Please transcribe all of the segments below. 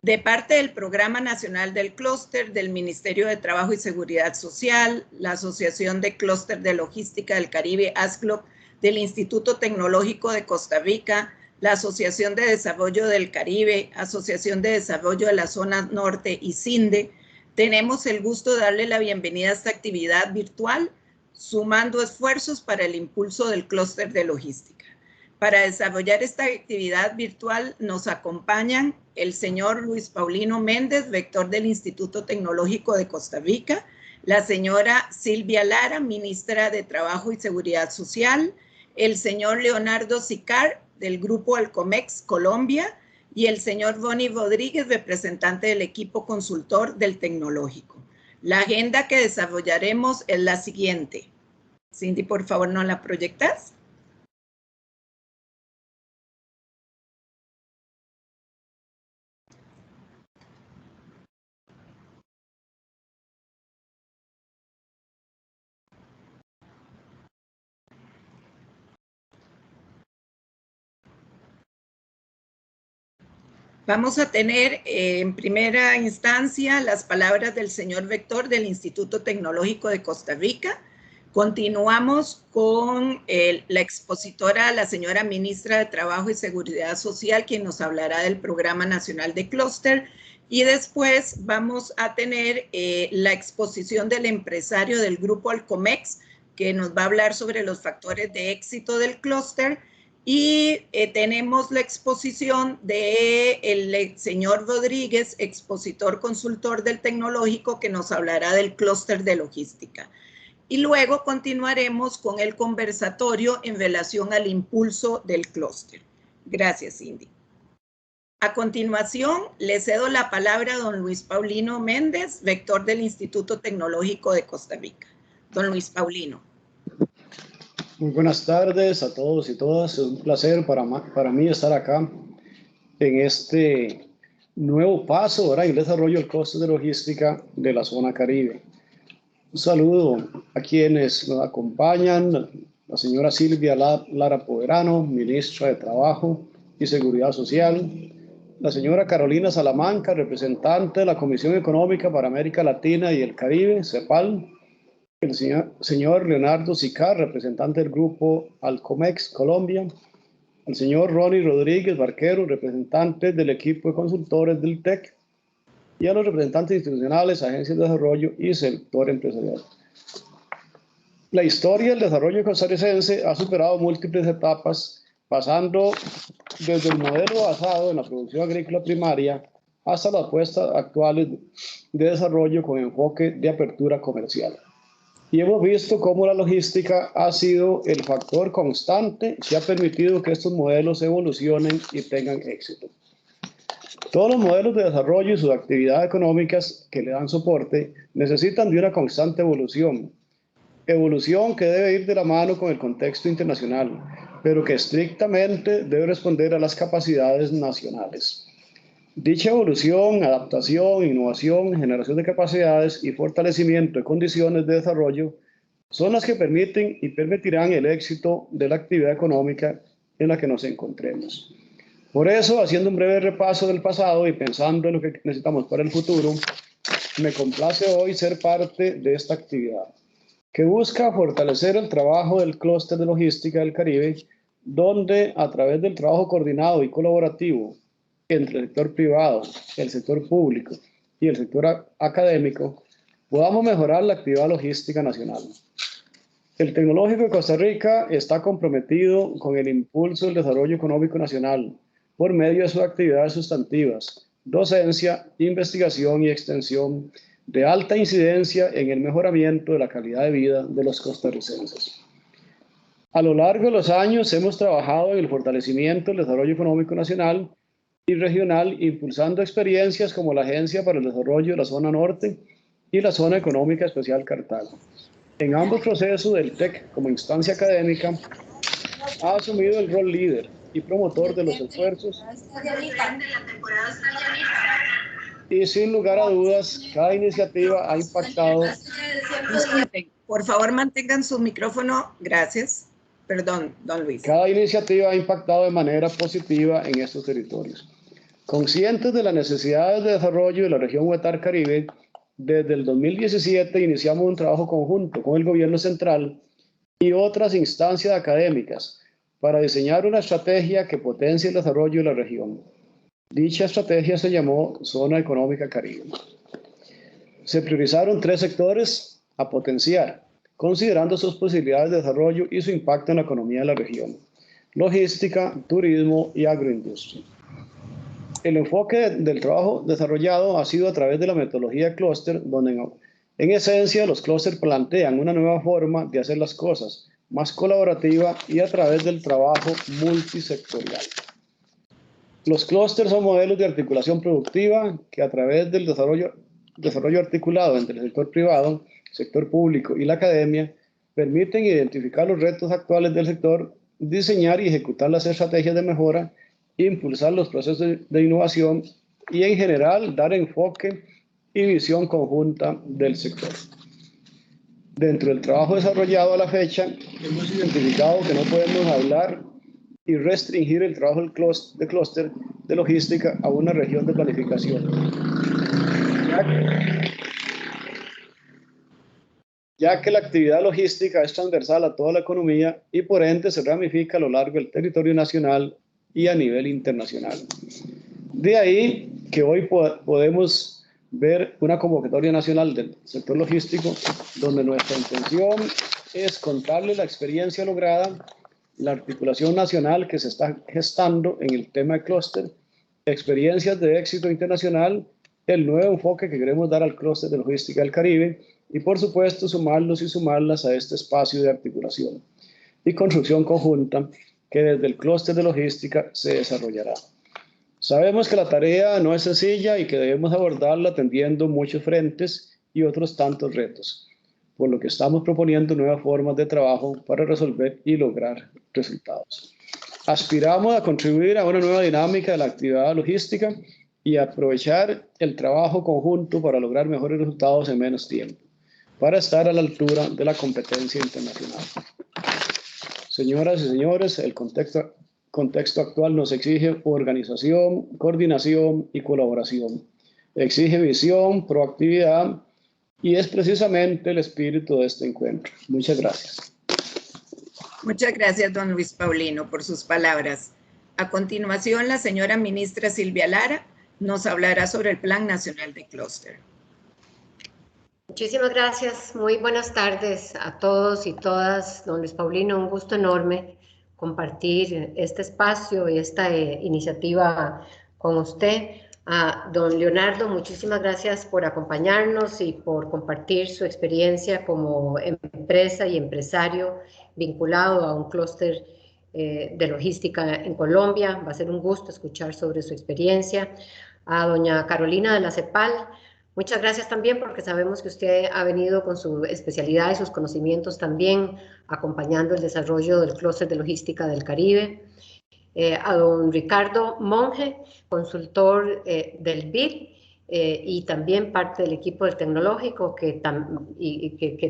De parte del Programa Nacional del Clúster, del Ministerio de Trabajo y Seguridad Social, la Asociación de Clúster de Logística del Caribe, ASCLOC, del Instituto Tecnológico de Costa Rica, la Asociación de Desarrollo del Caribe, Asociación de Desarrollo de la Zona Norte y CINDE, tenemos el gusto de darle la bienvenida a esta actividad virtual, sumando esfuerzos para el impulso del clúster de logística. Para desarrollar esta actividad virtual nos acompañan el señor Luis Paulino Méndez, rector del Instituto Tecnológico de Costa Rica, la señora Silvia Lara, ministra de Trabajo y Seguridad Social, el señor Leonardo Sicar, del Grupo Alcomex Colombia, y el señor Ronnie Rodríguez, representante del equipo consultor del Tecnológico. La agenda que desarrollaremos es la siguiente. Cindy, por favor, ¿no la proyectas? Vamos a tener en primera instancia las palabras del señor rector del Instituto Tecnológico de Costa Rica. Continuamos con la expositora, la señora ministra de Trabajo y Seguridad Social, quien nos hablará del Programa Nacional de Clúster. Y después vamos a tener la exposición del empresario del Grupo Alcomex, que nos va a hablar sobre los factores de éxito del clúster. Y tenemos la exposición del señor Rodríguez, expositor consultor del Tecnológico, que nos hablará del clúster de logística. Y luego continuaremos con el conversatorio en relación al impulso del clúster. Gracias, Cindy. A continuación, le cedo la palabra a don Luis Paulino Méndez, rector del Instituto Tecnológico de Costa Rica. Don Luis Paulino. Muy buenas tardes a todos y todas. Es un placer para mí estar acá en este nuevo paso, ¿verdad? Y el desarrollo del clúster de logística de la zona Caribe. Un saludo a quienes nos acompañan, la señora Silvia Lara Poderano, ministra de Trabajo y Seguridad Social, la señora Carolina Salamanca, representante de la Comisión Económica para América Latina y el Caribe, CEPAL, el señor Leonardo Sicar, representante del Grupo Alcomex Colombia, el señor Ronnie Rodríguez Barquero, representante del equipo de consultores del TEC, y a los representantes institucionales, agencias de desarrollo y sector empresarial. La historia del desarrollo costarricense ha superado múltiples etapas, pasando desde el modelo basado en la producción agrícola primaria hasta las apuestas actuales de desarrollo con enfoque de apertura comercial. Y hemos visto cómo la logística ha sido el factor constante que ha permitido que estos modelos evolucionen y tengan éxito. Todos los modelos de desarrollo y sus actividades económicas que le dan soporte necesitan de una constante evolución. Evolución que debe ir de la mano con el contexto internacional, pero que estrictamente debe responder a las capacidades nacionales. Dicha evolución, adaptación, innovación, generación de capacidades y fortalecimiento de condiciones de desarrollo son las que permiten y permitirán el éxito de la actividad económica en la que nos encontremos. Por eso, haciendo un breve repaso del pasado y pensando en lo que necesitamos para el futuro, me complace hoy ser parte de esta actividad, que busca fortalecer el trabajo del clúster de logística del Caribe, donde a través del trabajo coordinado y colaborativo entre el sector privado, el sector público y el sector académico, podamos mejorar la actividad logística nacional. El Tecnológico de Costa Rica está comprometido con el impulso del desarrollo económico nacional por medio de sus actividades sustantivas, docencia, investigación y extensión de alta incidencia en el mejoramiento de la calidad de vida de los costarricenses. A lo largo de los años hemos trabajado en el fortalecimiento del desarrollo económico nacional y regional, impulsando experiencias como la Agencia para el Desarrollo de la Zona Norte y la Zona Económica Especial Cartago. En ambos procesos, el TEC, como instancia académica, ha asumido el rol líder y promotor de los esfuerzos. Y sin lugar a dudas, cada iniciativa ha impactado. Disculpen, por favor mantengan su micrófono. Gracias. Perdón, don Luis. Cada iniciativa ha impactado de manera positiva en estos territorios. Conscientes de las necesidades de desarrollo de la región Huetar Caribe, desde el 2017 iniciamos un trabajo conjunto con el gobierno central y otras instancias académicas para diseñar una estrategia que potencie el desarrollo de la región. Dicha estrategia se llamó Zona Económica Caribe. Se priorizaron 3 sectores a potenciar, considerando sus posibilidades de desarrollo y su impacto en la economía de la región: logística, turismo y agroindustria. El enfoque del trabajo desarrollado ha sido a través de la metodología clúster, donde en esencia los clústeres plantean una nueva forma de hacer las cosas, más colaborativa y a través del trabajo multisectorial. Los clústeres son modelos de articulación productiva que a través del desarrollo articulado entre el sector privado, sector público y la academia permiten identificar los retos actuales del sector, diseñar y ejecutar las estrategias de mejora, impulsar los procesos de innovación y en general dar enfoque y visión conjunta del sector. Dentro del trabajo desarrollado a la fecha, hemos identificado que no podemos hablar y restringir el trabajo de clúster de logística a una región de planificación, ya que la actividad logística es transversal a toda la economía y por ende se ramifica a lo largo del territorio nacional y a nivel internacional. De ahí que hoy podemos ver una convocatoria nacional del sector logístico, donde nuestra intención es contarle la experiencia lograda, la articulación nacional que se está gestando en el tema de clúster, experiencias de éxito internacional, el nuevo enfoque que queremos dar al clúster de logística del Caribe y, por supuesto, sumarlos y sumarlas a este espacio de articulación y construcción conjunta que desde el clúster de logística se desarrollará. Sabemos que la tarea no es sencilla y que debemos abordarla atendiendo muchos frentes y otros tantos retos, por lo que estamos proponiendo nuevas formas de trabajo para resolver y lograr resultados. Aspiramos a contribuir a una nueva dinámica de la actividad logística y aprovechar el trabajo conjunto para lograr mejores resultados en menos tiempo, para estar a la altura de la competencia internacional. Señoras y señores, el contexto actual nos exige organización, coordinación y colaboración. Exige visión, proactividad y es precisamente el espíritu de este encuentro. Muchas gracias. Muchas gracias, don Luis Paulino, por sus palabras. A continuación, la señora ministra Silvia Lara nos hablará sobre el Plan Nacional de Clúster. Muchísimas gracias. Muy buenas tardes a todos y todas. Don Luis Paulino, un gusto enorme compartir este espacio y esta iniciativa con usted. A don Leonardo, muchísimas gracias por acompañarnos y por compartir su experiencia como empresa y empresario vinculado a un clúster de logística en Colombia. Va a ser un gusto escuchar sobre su experiencia. A doña Carolina de la CEPAL, muchas gracias también porque sabemos que usted ha venido con su especialidad y sus conocimientos también acompañando el desarrollo del clúster de logística del Caribe. A don Ricardo Monge, consultor del BID y también parte del equipo del tecnológico que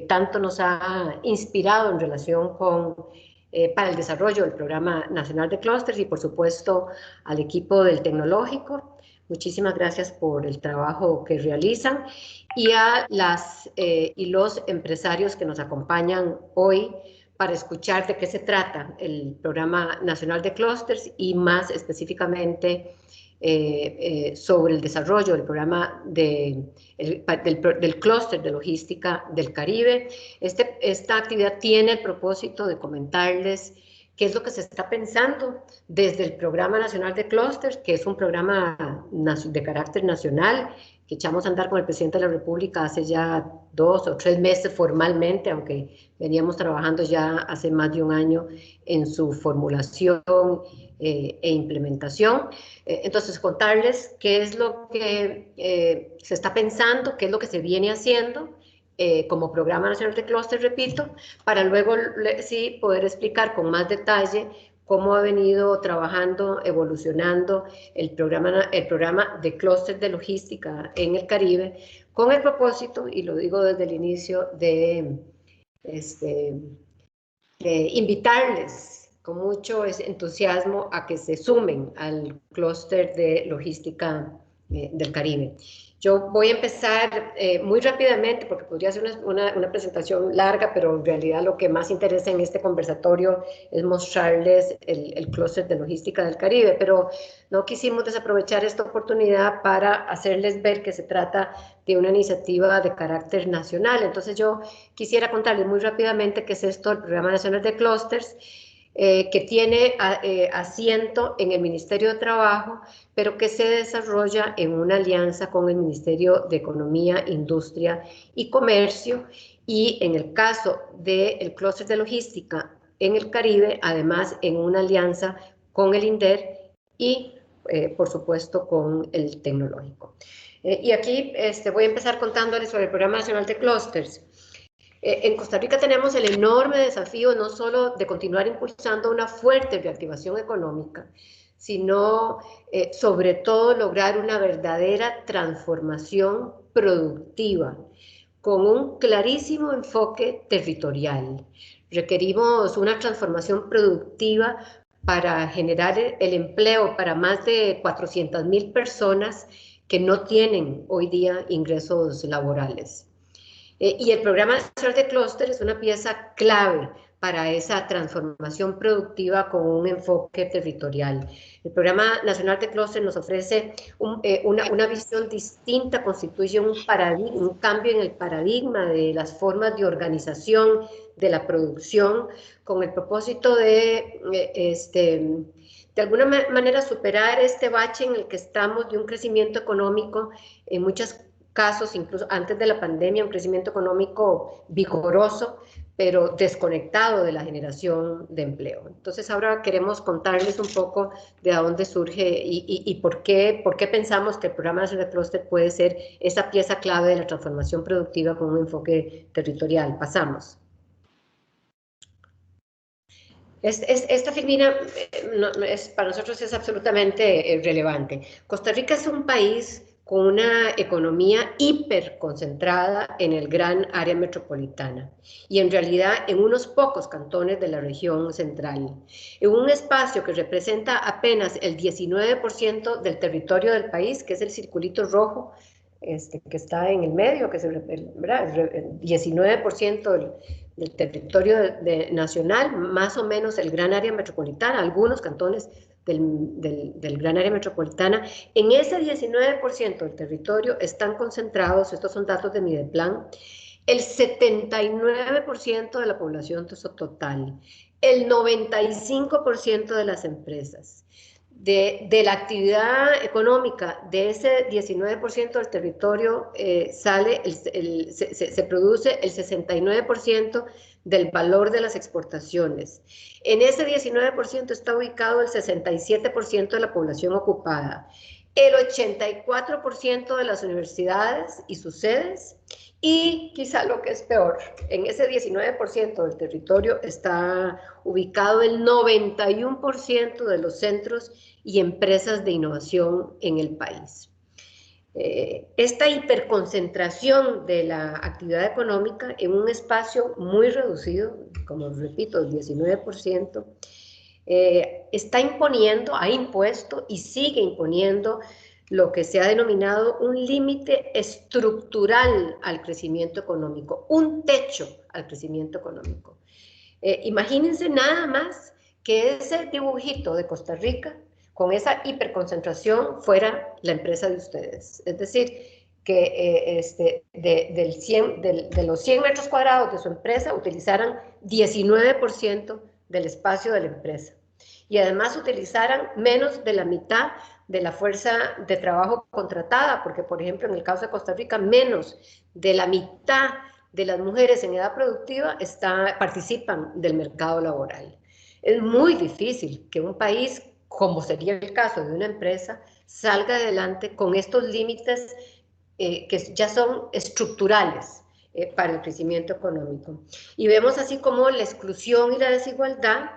tanto nos ha inspirado en relación con para el desarrollo del Programa Nacional de Clústeres y por supuesto al equipo del tecnológico. Muchísimas gracias por el trabajo que realizan y a las y los empresarios que nos acompañan hoy para escuchar de qué se trata el Programa Nacional de Clústeres y más específicamente sobre el desarrollo del programa del clúster de logística del Caribe. Esta actividad tiene el propósito de comentarles qué es lo que se está pensando desde el Programa Nacional de Clústeres, que es un programa de carácter nacional que echamos a andar con el presidente de la República hace ya 2 o 3 meses formalmente, aunque veníamos trabajando ya hace más de un año en su formulación e implementación. Entonces, contarles qué es lo que se está pensando, qué es lo que se viene haciendo como Programa Nacional de Clúster, repito, para luego sí poder explicar con más detalle cómo ha venido trabajando, evolucionando el programa de clúster de logística en el Caribe, con el propósito, y lo digo desde el inicio, de invitarles mucho entusiasmo a que se sumen al clúster de logística del Caribe. Yo voy a empezar muy rápidamente porque podría ser una presentación larga, pero en realidad lo que más interesa en este conversatorio es mostrarles el clúster de logística del Caribe, pero no quisimos desaprovechar esta oportunidad para hacerles ver que se trata de una iniciativa de carácter nacional. Entonces yo quisiera contarles muy rápidamente qué es esto, el Programa Nacional de Clústeres, que tiene asiento en el Ministerio de Trabajo, pero que se desarrolla en una alianza con el Ministerio de Economía, Industria y Comercio, y en el caso del clúster de logística en el Caribe, además en una alianza con el INDER y, por supuesto, con el Tecnológico. Y aquí voy a empezar contándoles sobre el Programa Nacional de Clústeres. En Costa Rica tenemos el enorme desafío no solo de continuar impulsando una fuerte reactivación económica, sino sobre todo lograr una verdadera transformación productiva con un clarísimo enfoque territorial. Requerimos una transformación productiva para generar el empleo para más de 400,000 personas que no tienen hoy día ingresos laborales. Y el Programa Nacional de Clúster es una pieza clave para esa transformación productiva con un enfoque territorial. El Programa Nacional de Clúster nos ofrece una visión distinta, constituye un cambio en el paradigma de las formas de organización de la producción, con el propósito de alguna manera superar este bache en el que estamos de un crecimiento económico en muchas casos, incluso antes de la pandemia, un crecimiento económico vigoroso, pero desconectado de la generación de empleo. Entonces ahora queremos contarles un poco de dónde surge y por qué pensamos que el Programa Nacional de Clúster puede ser esa pieza clave de la transformación productiva con un enfoque territorial. Pasamos. Esta figura para nosotros es absolutamente relevante. Costa Rica es un país con una economía hiperconcentrada en el gran área metropolitana y en realidad en unos pocos cantones de la región central, en un espacio que representa apenas el 19% del territorio del país, que es el circulito rojo que está en el medio, que es el 19% del territorio nacional, más o menos el gran área metropolitana, algunos cantones del gran área metropolitana. En ese 19% del territorio están concentrados, estos son datos de Mideplan, el 79% de la población total, el 95% de las empresas. De la actividad económica de ese 19% del territorio se produce el 69% del valor de las exportaciones. En ese 19% está ubicado el 67% de la población ocupada, el 84% de las universidades y sus sedes, y quizá lo que es peor, en ese 19% del territorio está ubicado el 91% de los centros y empresas de innovación en el país. Esta hiperconcentración de la actividad económica en un espacio muy reducido, como repito, el 19%, está imponiendo, ha impuesto y sigue imponiendo lo que se ha denominado un límite estructural al crecimiento económico, un techo al crecimiento económico. Imagínense nada más que ese dibujito de Costa Rica con esa hiperconcentración fuera la empresa de ustedes. Es decir, que de los 100 metros cuadrados de su empresa utilizaran 19% del espacio de la empresa. Y además utilizaran menos de la mitad de la fuerza de trabajo contratada, porque, por ejemplo, en el caso de Costa Rica, menos de la mitad de las mujeres en edad productiva participan del mercado laboral. Es muy difícil que un país, como sería el caso de una empresa, salga adelante con estos límites que ya son estructurales para el crecimiento económico. Y vemos así como la exclusión y la desigualdad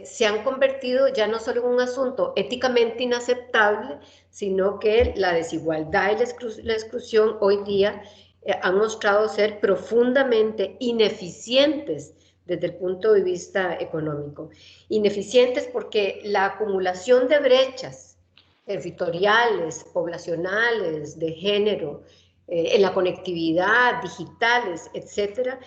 se han convertido ya no solo en un asunto éticamente inaceptable, sino que la desigualdad y la exclusión hoy día han mostrado ser profundamente ineficientes desde el punto de vista económico. Ineficientes porque la acumulación de brechas territoriales, poblacionales, de género, en la conectividad, digitales, etcétera,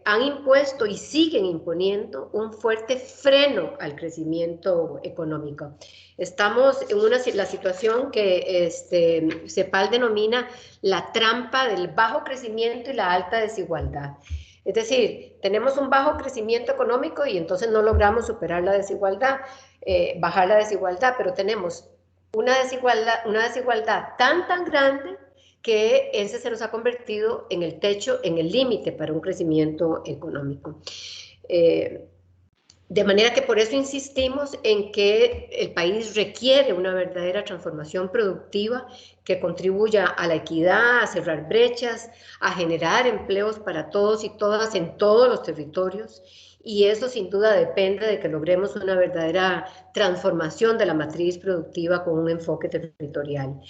han impuesto y siguen imponiendo un fuerte freno al crecimiento económico. Estamos en la situación que CEPAL denomina la trampa del bajo crecimiento y la alta desigualdad. Es decir, tenemos un bajo crecimiento económico y entonces no logramos superar la desigualdad, bajar la desigualdad, pero tenemos una desigualdad tan grande que ese se nos ha convertido en el techo, en el límite para un crecimiento económico. De manera que por eso insistimos en que el país requiere una verdadera transformación productiva que contribuya a la equidad, a cerrar brechas, a generar empleos para todos y todas en todos los territorios. Y eso sin duda depende de que logremos una verdadera transformación de la matriz productiva con un enfoque territorial.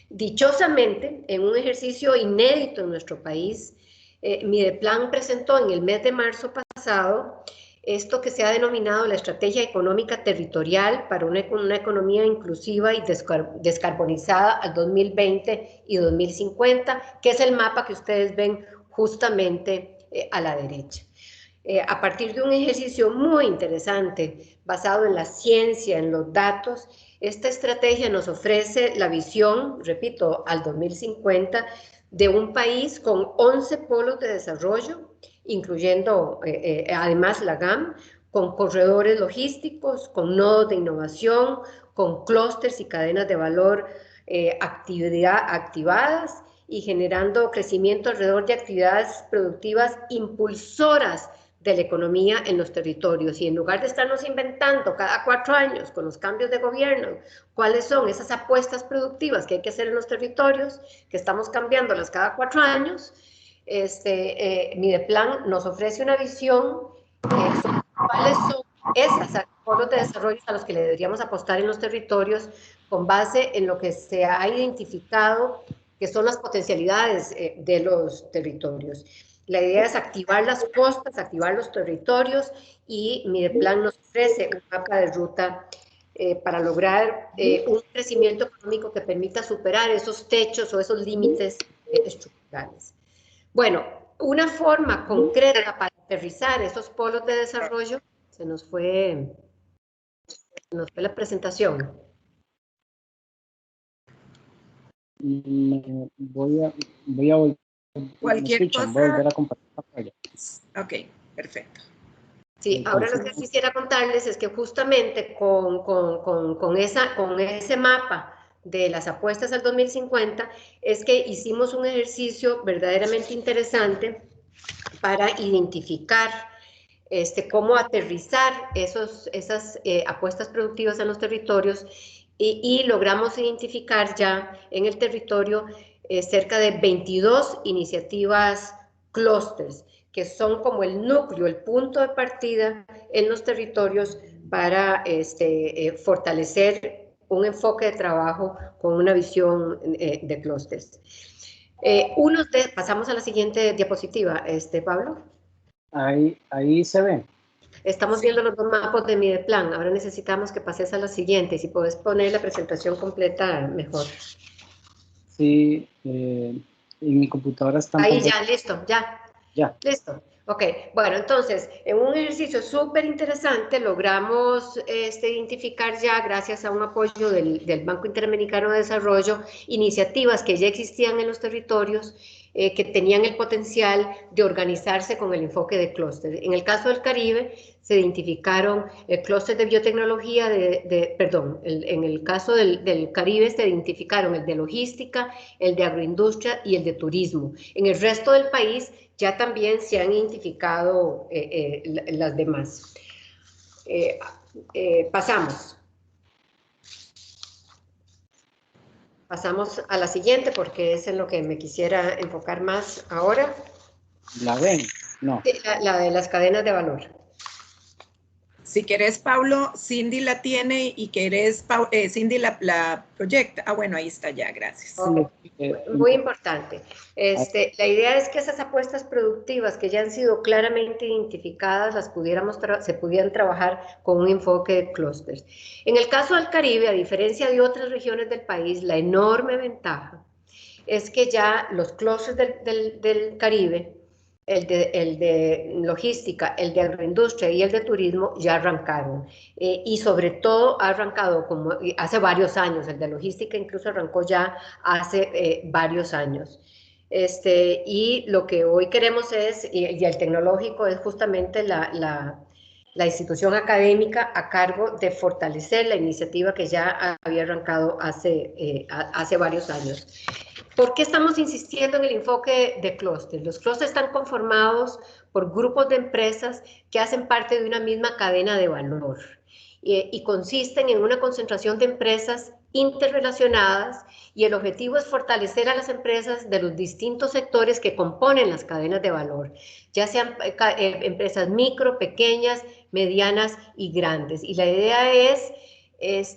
Dichosamente, en un ejercicio inédito en nuestro país, Mideplan presentó en el mes de marzo pasado esto que se ha denominado la Estrategia Económica Territorial para una economía inclusiva y descarbonizada al 2020 y 2050, que es el mapa que ustedes ven justamente a la derecha. A partir de un ejercicio muy interesante, basado en la ciencia, en los datos, esta estrategia nos ofrece la visión, repito, al 2050, de un país con 11 polos de desarrollo, incluyendo además la GAM, con corredores logísticos, con nodos de innovación, con clústeres y cadenas de valor activadas y generando crecimiento alrededor de actividades productivas impulsoras de la economía en los territorios. Y en lugar de estarnos inventando cada 4 años con los cambios de gobierno cuáles son esas apuestas productivas que hay que hacer en los territorios, que estamos cambiándolas cada 4 años, Mideplan nos ofrece una visión sobre cuáles son esas polos de desarrollo a los que le deberíamos apostar en los territorios con base en lo que se ha identificado que son las potencialidades de los territorios. La idea es activar las costas, activar los territorios y Mideplan nos ofrece un mapa de ruta para lograr un crecimiento económico que permita superar esos techos o esos límites estructurales. Bueno, una forma concreta para aterrizar esos polos de desarrollo, se nos fue la presentación. Voy a Cualquier cosa. Voy a volver a compartir pantalla. Ok, perfecto. Sí, ahora lo que quisiera contarles es que justamente con ese mapa de las apuestas al 2050 es que hicimos un ejercicio verdaderamente interesante para identificar cómo aterrizar esas apuestas productivas en los territorios y logramos identificar ya en el territorio cerca de 22 iniciativas clústeres, que son como el núcleo, el punto de partida en los territorios para fortalecer un enfoque de trabajo con una visión de clústeres. Pasamos a la siguiente diapositiva, Pablo. Ahí se ve. Estamos viendo los 2 mapas de Mideplan. Ahora necesitamos que pases a la siguiente. Si puedes poner la presentación completa, mejor. Sí, en mi computadora está... Ahí ya, listo, ya. Ya. Listo. Ok, bueno, entonces, en un ejercicio súper interesante logramos identificar ya, gracias a un apoyo del Banco Interamericano de Desarrollo, iniciativas que ya existían en los territorios que tenían el potencial de organizarse con el enfoque de clúster. En el caso del Caribe, se identificaron el clúster de biotecnología, en el caso del Caribe se identificaron el de logística, el de agroindustria y el de turismo. En el resto del país ya también se han identificado las demás. Pasamos a la siguiente porque es en lo que me quisiera enfocar más ahora. ¿La ven? No. La de las cadenas de valor. Sí. Si querés, Paulo, Cindy la tiene y querés, Cindy la proyecta. Ah, bueno, ahí está ya, gracias. Muy importante. La idea es que esas apuestas productivas que ya han sido claramente identificadas se pudieran trabajar con un enfoque de clústeres. En el caso del Caribe, a diferencia de otras regiones del país, la enorme ventaja es que ya los clústeres del Caribe, el de logística, el de agroindustria y el de turismo ya arrancaron. Y sobre todo ha arrancado como hace varios años, el de logística incluso arrancó ya hace varios años. Y lo que hoy queremos es, y el tecnológico es justamente la institución académica a cargo de fortalecer la iniciativa que ya había arrancado hace varios años. ¿Por qué estamos insistiendo en el enfoque de clústeres? Los clústeres están conformados por grupos de empresas que hacen parte de una misma cadena de valor y consisten en una concentración de empresas interrelacionadas, y el objetivo es fortalecer a las empresas de los distintos sectores que componen las cadenas de valor, ya sean empresas micro, pequeñas, medianas y grandes. Y la idea es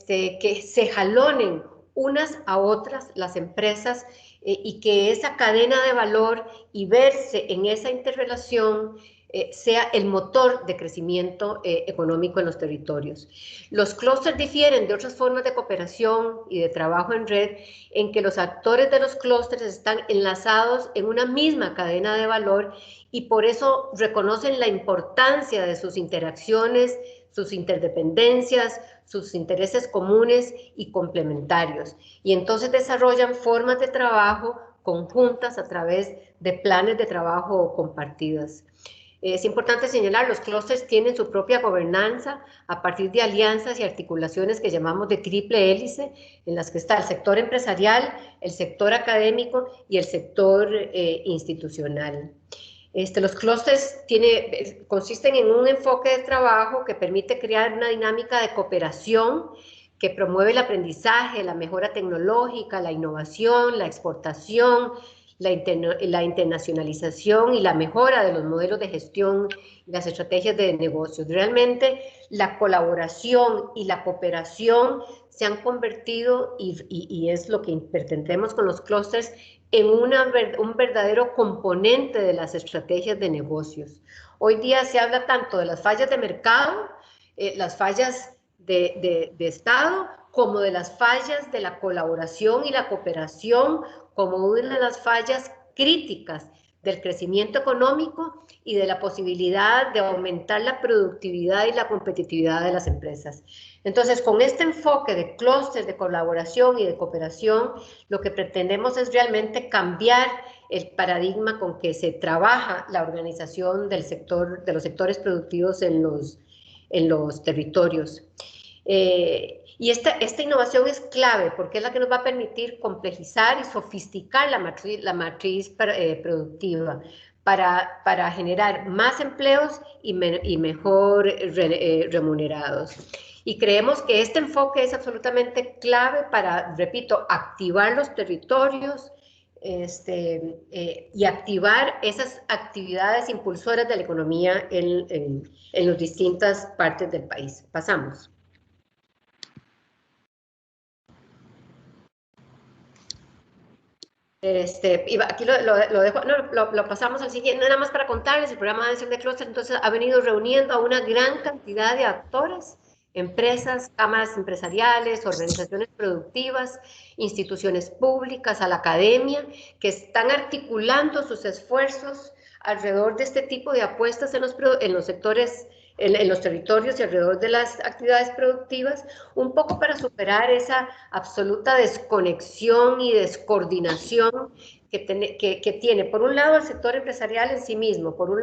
que se jalonen unas a otras las empresas y que esa cadena de valor y verse en esa interrelación sea el motor de crecimiento económico en los territorios. Los clústeres difieren de otras formas de cooperación y de trabajo en red en que los actores de los clústeres están enlazados en una misma cadena de valor y por eso reconocen la importancia de sus interacciones, sus interdependencias, sus intereses comunes y complementarios. Y entonces desarrollan formas de trabajo conjuntas a través de planes de trabajo compartidas. Es importante señalar, los clústeres tienen su propia gobernanza a partir de alianzas y articulaciones que llamamos de triple hélice, en las que está el sector empresarial, el sector académico y el sector institucional. Los clústeres consisten en un enfoque de trabajo que permite crear una dinámica de cooperación que promueve el aprendizaje, la mejora tecnológica, la innovación, la exportación, la internacionalización y la mejora de los modelos de gestión y las estrategias de negocios. Realmente la colaboración y la cooperación se han convertido, y es lo que pretendemos con los clústeres, en un verdadero componente de las estrategias de negocios. Hoy día se habla tanto de las fallas de mercado, las fallas de Estado, como de las fallas de la colaboración y la cooperación como una de las fallas críticas del crecimiento económico y de la posibilidad de aumentar la productividad y la competitividad de las empresas. Entonces, con este enfoque de clústeres de colaboración y de cooperación, lo que pretendemos es realmente cambiar el paradigma con que se trabaja la organización del sector, de los sectores productivos en los territorios. Y esta innovación es clave porque es la que nos va a permitir complejizar y sofisticar la matriz productiva para generar más empleos y mejor remunerados. Y creemos que este enfoque es absolutamente clave para, repito, activar los territorios y activar esas actividades impulsoras de la economía en las distintas partes del país. Pasamos. Aquí lo dejo, no, lo pasamos al siguiente, nada más para contarles, el programa de acción de clúster entonces ha venido reuniendo a una gran cantidad de actores, empresas, cámaras empresariales, organizaciones productivas, instituciones públicas, a la academia, que están articulando sus esfuerzos alrededor de este tipo de apuestas en los sectores, en los territorios y alrededor de las actividades productivas, un poco para superar esa absoluta desconexión y descoordinación que tiene, por un lado, el sector empresarial en sí mismo, por otro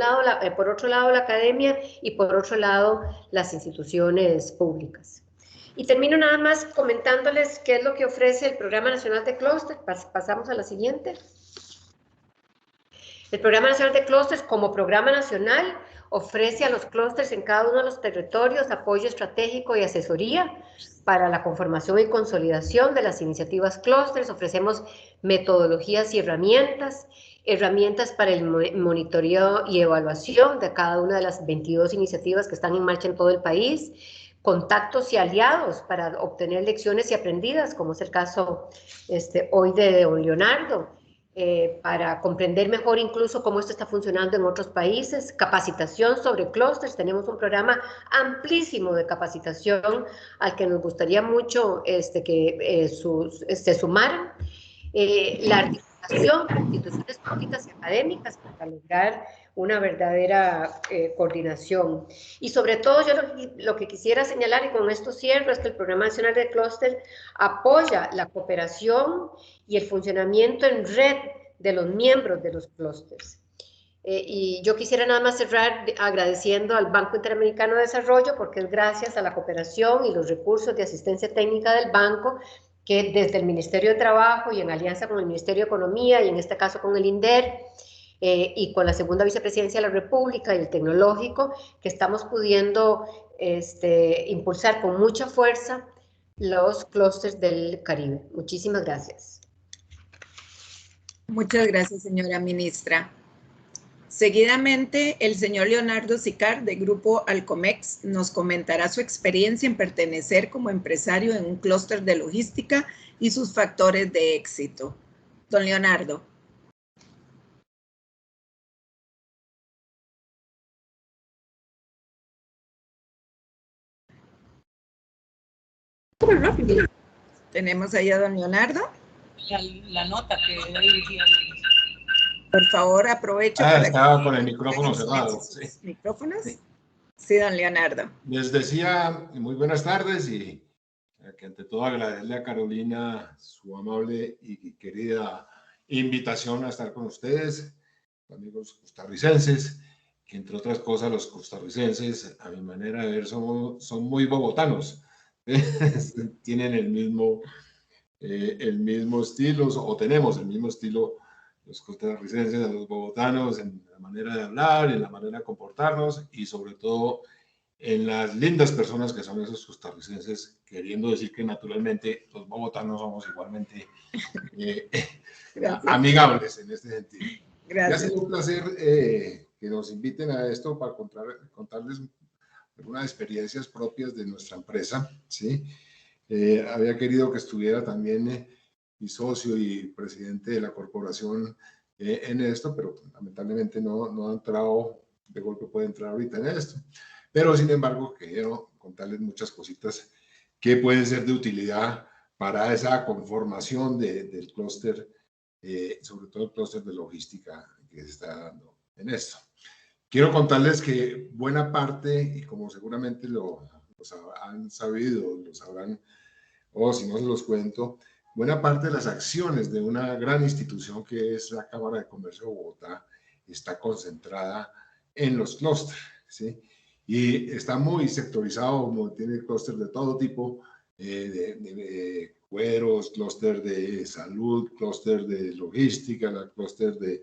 lado, la academia y por otro lado, las instituciones públicas. Y termino nada más comentándoles qué es lo que ofrece el Programa Nacional de Clúster. Pasamos a la siguiente. El Programa Nacional de Clústeres, como programa nacional, ofrece a los clústeres en cada uno de los territorios apoyo estratégico y asesoría para la conformación y consolidación de las iniciativas clústeres. Ofrecemos metodologías y herramientas para el monitoreo y evaluación de cada una de las 22 iniciativas que están en marcha en todo el país, contactos y aliados para obtener lecciones y aprendidas, como es el caso hoy de don Leonardo, para comprender mejor incluso cómo esto está funcionando en otros países, capacitación sobre clústeres. Tenemos un programa amplísimo de capacitación al que nos gustaría mucho que se sumaran. La articulación con instituciones públicas y académicas para lograr una verdadera coordinación. Y sobre todo yo lo que quisiera señalar, y con esto cierro, es que el Programa Nacional de Clúster apoya la cooperación y el funcionamiento en red de los miembros de los clústeres. Y yo quisiera nada más cerrar agradeciendo al Banco Interamericano de Desarrollo, porque es gracias a la cooperación y los recursos de asistencia técnica del banco que desde el Ministerio de Trabajo y en alianza con el Ministerio de Economía y en este caso con el INDER y con la segunda vicepresidencia de la República y el Tecnológico, que estamos pudiendo impulsar con mucha fuerza los clústeres del Caribe. Muchísimas gracias. Muchas gracias, señora ministra. Seguidamente, el señor Leonardo Sicard, de Grupo Alcomex, nos comentará su experiencia en pertenecer como empresario en un clúster de logística y sus factores de éxito. Don Leonardo. ¿Tenemos ahí a don Leonardo? La nota que dirigía. Por favor, aprovecho. Estaba con el micrófono cerrado. Sí. ¿Micrófonos? Sí, don Leonardo. Les decía, muy buenas tardes y que ante todo agradecerle a Carolina su amable y querida invitación a estar con ustedes, amigos costarricenses, que entre otras cosas los costarricenses, a mi manera de ver, son muy bogotanos. Tienen el mismo estilo, o tenemos el mismo estilo los costarricenses, a los bogotanos, en la manera de hablar, en la manera de comportarnos y sobre todo en las lindas personas que son esos costarricenses, queriendo decir que naturalmente los bogotanos somos igualmente amigables en este sentido. Gracias. Ha sido un placer que nos inviten a esto para contarles algunas experiencias propias de nuestra empresa, ¿sí? Había querido que estuviera también mi socio y presidente de la corporación en esto, pero lamentablemente no ha entrado, de golpe puede entrar ahorita en esto. Pero sin embargo, quiero contarles muchas cositas que pueden ser de utilidad para esa conformación del clúster, sobre todo el clúster de logística que se está dando en esto. Quiero contarles que buena parte, y como seguramente los han sabido, lo sabrán, o si no se los cuento, buena parte de las acciones de una gran institución que es la Cámara de Comercio de Bogotá está concentrada en los clústeres, ¿sí? Y está muy sectorizado, tiene clúster de todo tipo, de cueros, clúster de salud, clúster de logística, clúster de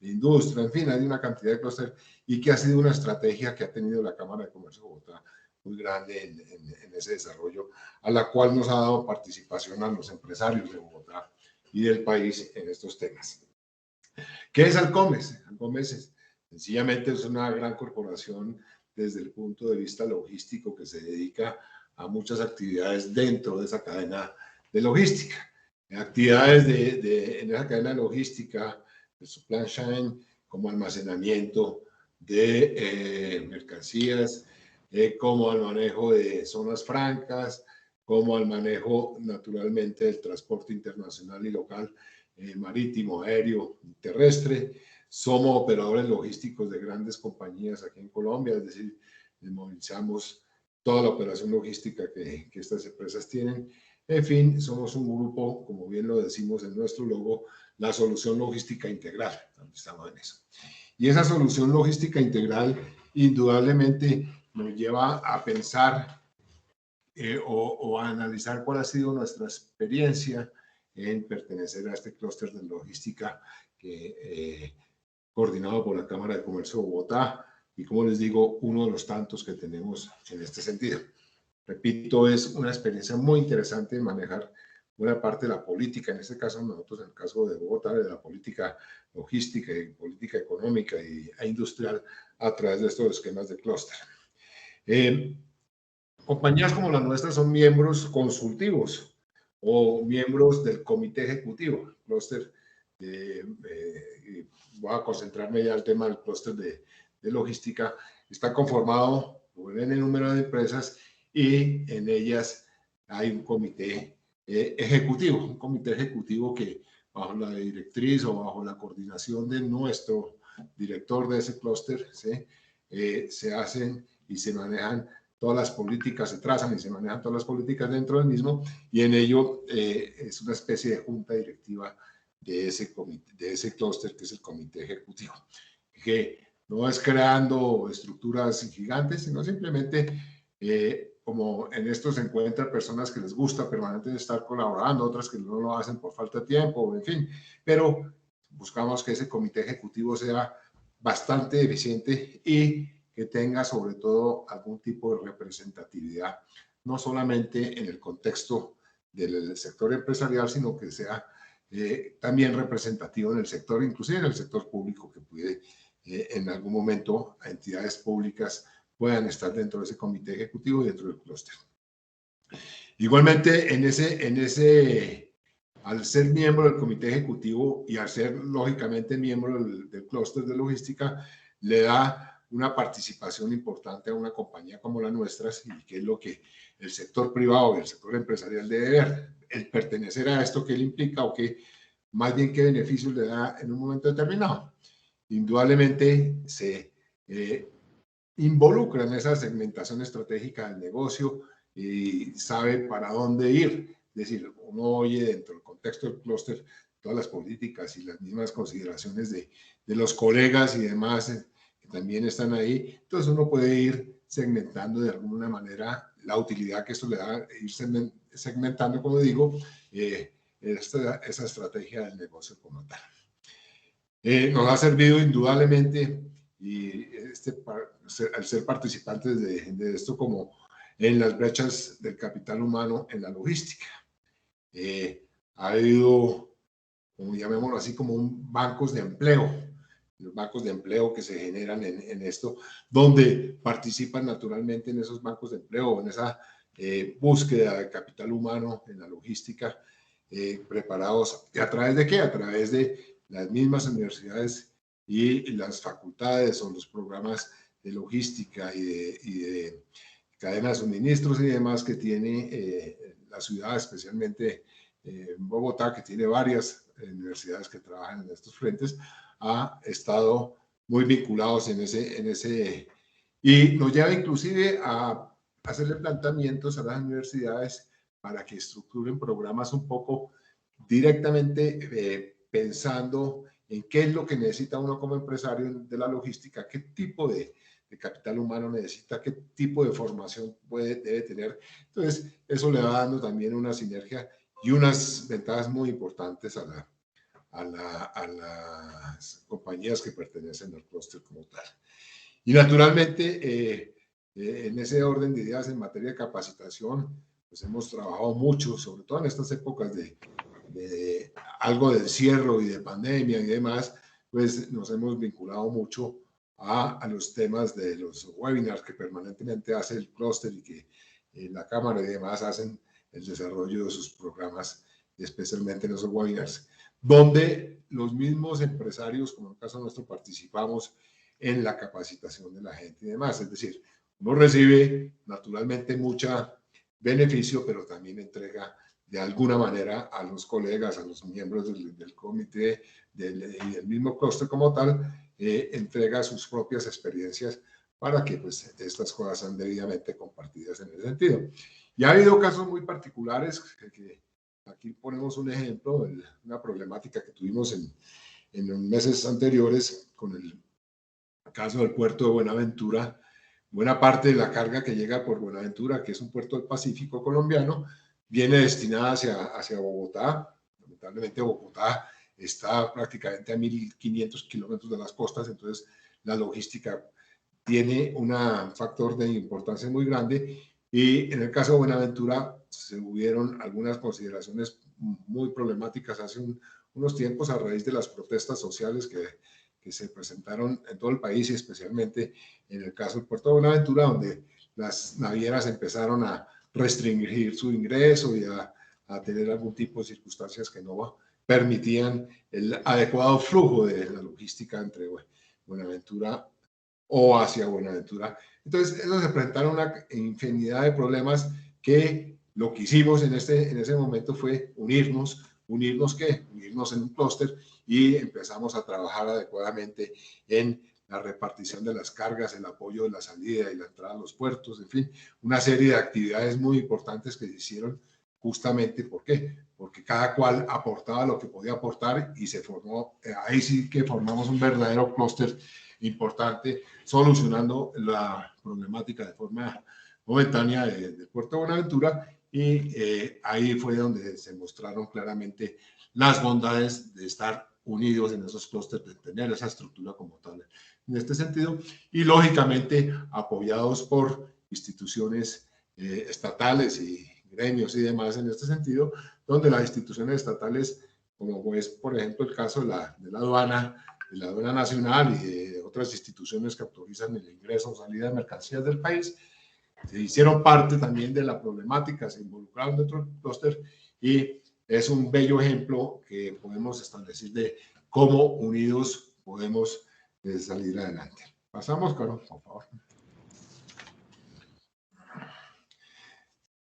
industria, en fin, hay una cantidad de clúster y que ha sido una estrategia que ha tenido la Cámara de Comercio de Bogotá muy grande en ese desarrollo, a la cual nos ha dado participación a los empresarios de Bogotá y del país en estos temas. ¿Qué es Alcomex? Alcomex sencillamente es una gran corporación desde el punto de vista logístico que se dedica a muchas actividades dentro de esa cadena de logística. Actividades en esa cadena logística, de supply chain, como almacenamiento de mercancías, como al manejo de zonas francas, como al manejo naturalmente del transporte internacional y local, marítimo, aéreo, terrestre. Somos operadores logísticos de grandes compañías aquí en Colombia, es decir, movilizamos toda la operación logística que estas empresas tienen. En fin, somos un grupo, como bien lo decimos en nuestro logo, la solución logística integral. Estamos en eso. Y esa solución logística integral indudablemente nos lleva a pensar o a analizar cuál ha sido nuestra experiencia en pertenecer a este clúster de logística que coordinado por la Cámara de Comercio de Bogotá, y, como les digo, uno de los tantos que tenemos en este sentido. Repito, es una experiencia muy interesante manejar buena parte de la política, en este caso nosotros, en el caso de Bogotá, de la política logística y política económica e industrial a través de estos esquemas de clúster. Compañías como la nuestra son miembros consultivos o miembros del comité ejecutivo. Clúster, voy a concentrarme ya al tema del clúster de logística. Está conformado por el número de empresas y en ellas hay un comité ejecutivo que bajo la directriz o bajo la coordinación de nuestro director de ese clúster, ¿sí? Se hacen y se manejan todas las políticas, se trazan y se manejan todas las políticas dentro del mismo, y en ello es una especie de junta directiva de ese clúster, que es el comité ejecutivo, que no es creando estructuras gigantes, sino simplemente como en esto se encuentran personas que les gusta permanentemente estar colaborando, otras que no lo hacen por falta de tiempo, en fin, pero buscamos que ese comité ejecutivo sea bastante eficiente y que tenga sobre todo algún tipo de representatividad, no solamente en el contexto del sector empresarial, sino que sea también representativo en el sector, inclusive en el sector público, que puede en algún momento a entidades públicas puedan estar dentro de ese comité ejecutivo y dentro del clúster. Igualmente, al ser miembro del comité ejecutivo y al ser lógicamente miembro del clúster de logística, le da una participación importante a una compañía como la nuestra, y que es lo que el sector privado y el sector empresarial debe ver, el pertenecer a esto que le implica, o que más bien qué beneficios le da en un momento determinado. Indudablemente se involucra en esa segmentación estratégica del negocio y sabe para dónde ir. Es decir, uno oye dentro del contexto del clúster todas las políticas y las mismas consideraciones de los colegas y demás que también están ahí. Entonces uno puede ir segmentando de alguna manera la utilidad que esto le da, ir segmentando, como digo, esa estrategia del negocio como tal. Nos ha servido indudablemente, y al ser participantes de esto, como en las brechas del capital humano en la logística. Ha habido, como llamémoslo así, como bancos de empleo, los bancos de empleo que se generan en esto, donde participan naturalmente en esos bancos de empleo, en esa búsqueda de capital humano en la logística, preparados. ¿A través de qué? A través de las mismas universidades y las facultades o los programas de logística y de cadena de suministros y demás que tiene la ciudad, especialmente Bogotá, que tiene varias universidades que trabajan en estos frentes, ha estado muy vinculados en ese y nos lleva inclusive a hacerle planteamientos a las universidades para que estructuren programas un poco directamente pensando en qué es lo que necesita uno como empresario de la logística, qué tipo de capital humano necesita, qué tipo de formación debe tener. Entonces, eso le va dando también una sinergia y unas ventajas muy importantes a las compañías que pertenecen al clúster como tal. Y naturalmente, en ese orden de ideas en materia de capacitación, pues hemos trabajado mucho, sobre todo en estas épocas de algo de encierro y de pandemia y demás, pues nos hemos vinculado mucho a los temas de los webinars que permanentemente hace el clúster y que la Cámara y demás hacen el desarrollo de sus programas, especialmente en esos webinars, donde los mismos empresarios, como en el caso nuestro, participamos en la capacitación de la gente y demás. Es decir, uno recibe naturalmente mucho beneficio, pero también entrega de alguna manera a los colegas, a los miembros del comité y del mismo clúster como tal, entrega sus propias experiencias para que pues estas cosas sean debidamente compartidas en ese sentido. Y ha habido casos muy particulares, que aquí ponemos un ejemplo, una problemática que tuvimos en los meses anteriores con el caso del puerto de Buenaventura. Buena parte de la carga que llega por Buenaventura, que es un puerto del Pacífico colombiano, viene destinada hacia Bogotá. Lamentablemente Bogotá está prácticamente a 1.500 kilómetros de las costas, entonces la logística tiene un factor de importancia muy grande, y en el caso de Buenaventura se hubieron algunas consideraciones muy problemáticas hace unos tiempos a raíz de las protestas sociales que se presentaron en todo el país, y especialmente en el caso del puerto de Buenaventura, donde las navieras empezaron a restringir su ingreso y a tener algún tipo de circunstancias que no permitían el adecuado flujo de la logística entre Buenaventura o hacia Buenaventura. Entonces, eso se presentaron una infinidad de problemas que lo que hicimos en ese momento fue unirnos en un clúster, y empezamos a trabajar adecuadamente en la repartición de las cargas, el apoyo de la salida y la entrada a los puertos, en fin, una serie de actividades muy importantes que se hicieron justamente, ¿por qué? Porque cada cual aportaba lo que podía aportar, y se formó, ahí sí que formamos un verdadero clúster importante, solucionando la problemática de forma momentánea del puerto de Buenaventura, y ahí fue donde se mostraron claramente las bondades de estar unidos en esos clústeres, de tener esa estructura como tal en este sentido, y lógicamente apoyados por instituciones estatales y gremios y demás en este sentido, donde las instituciones estatales, como es por ejemplo el caso de la aduana nacional y de otras instituciones que autorizan el ingreso o salida de mercancías del país, se hicieron parte también de la problemática, se involucraron dentro del clúster, y es un bello ejemplo que podemos establecer de cómo unidos podemos salir adelante. Pasamos, Caro, por favor.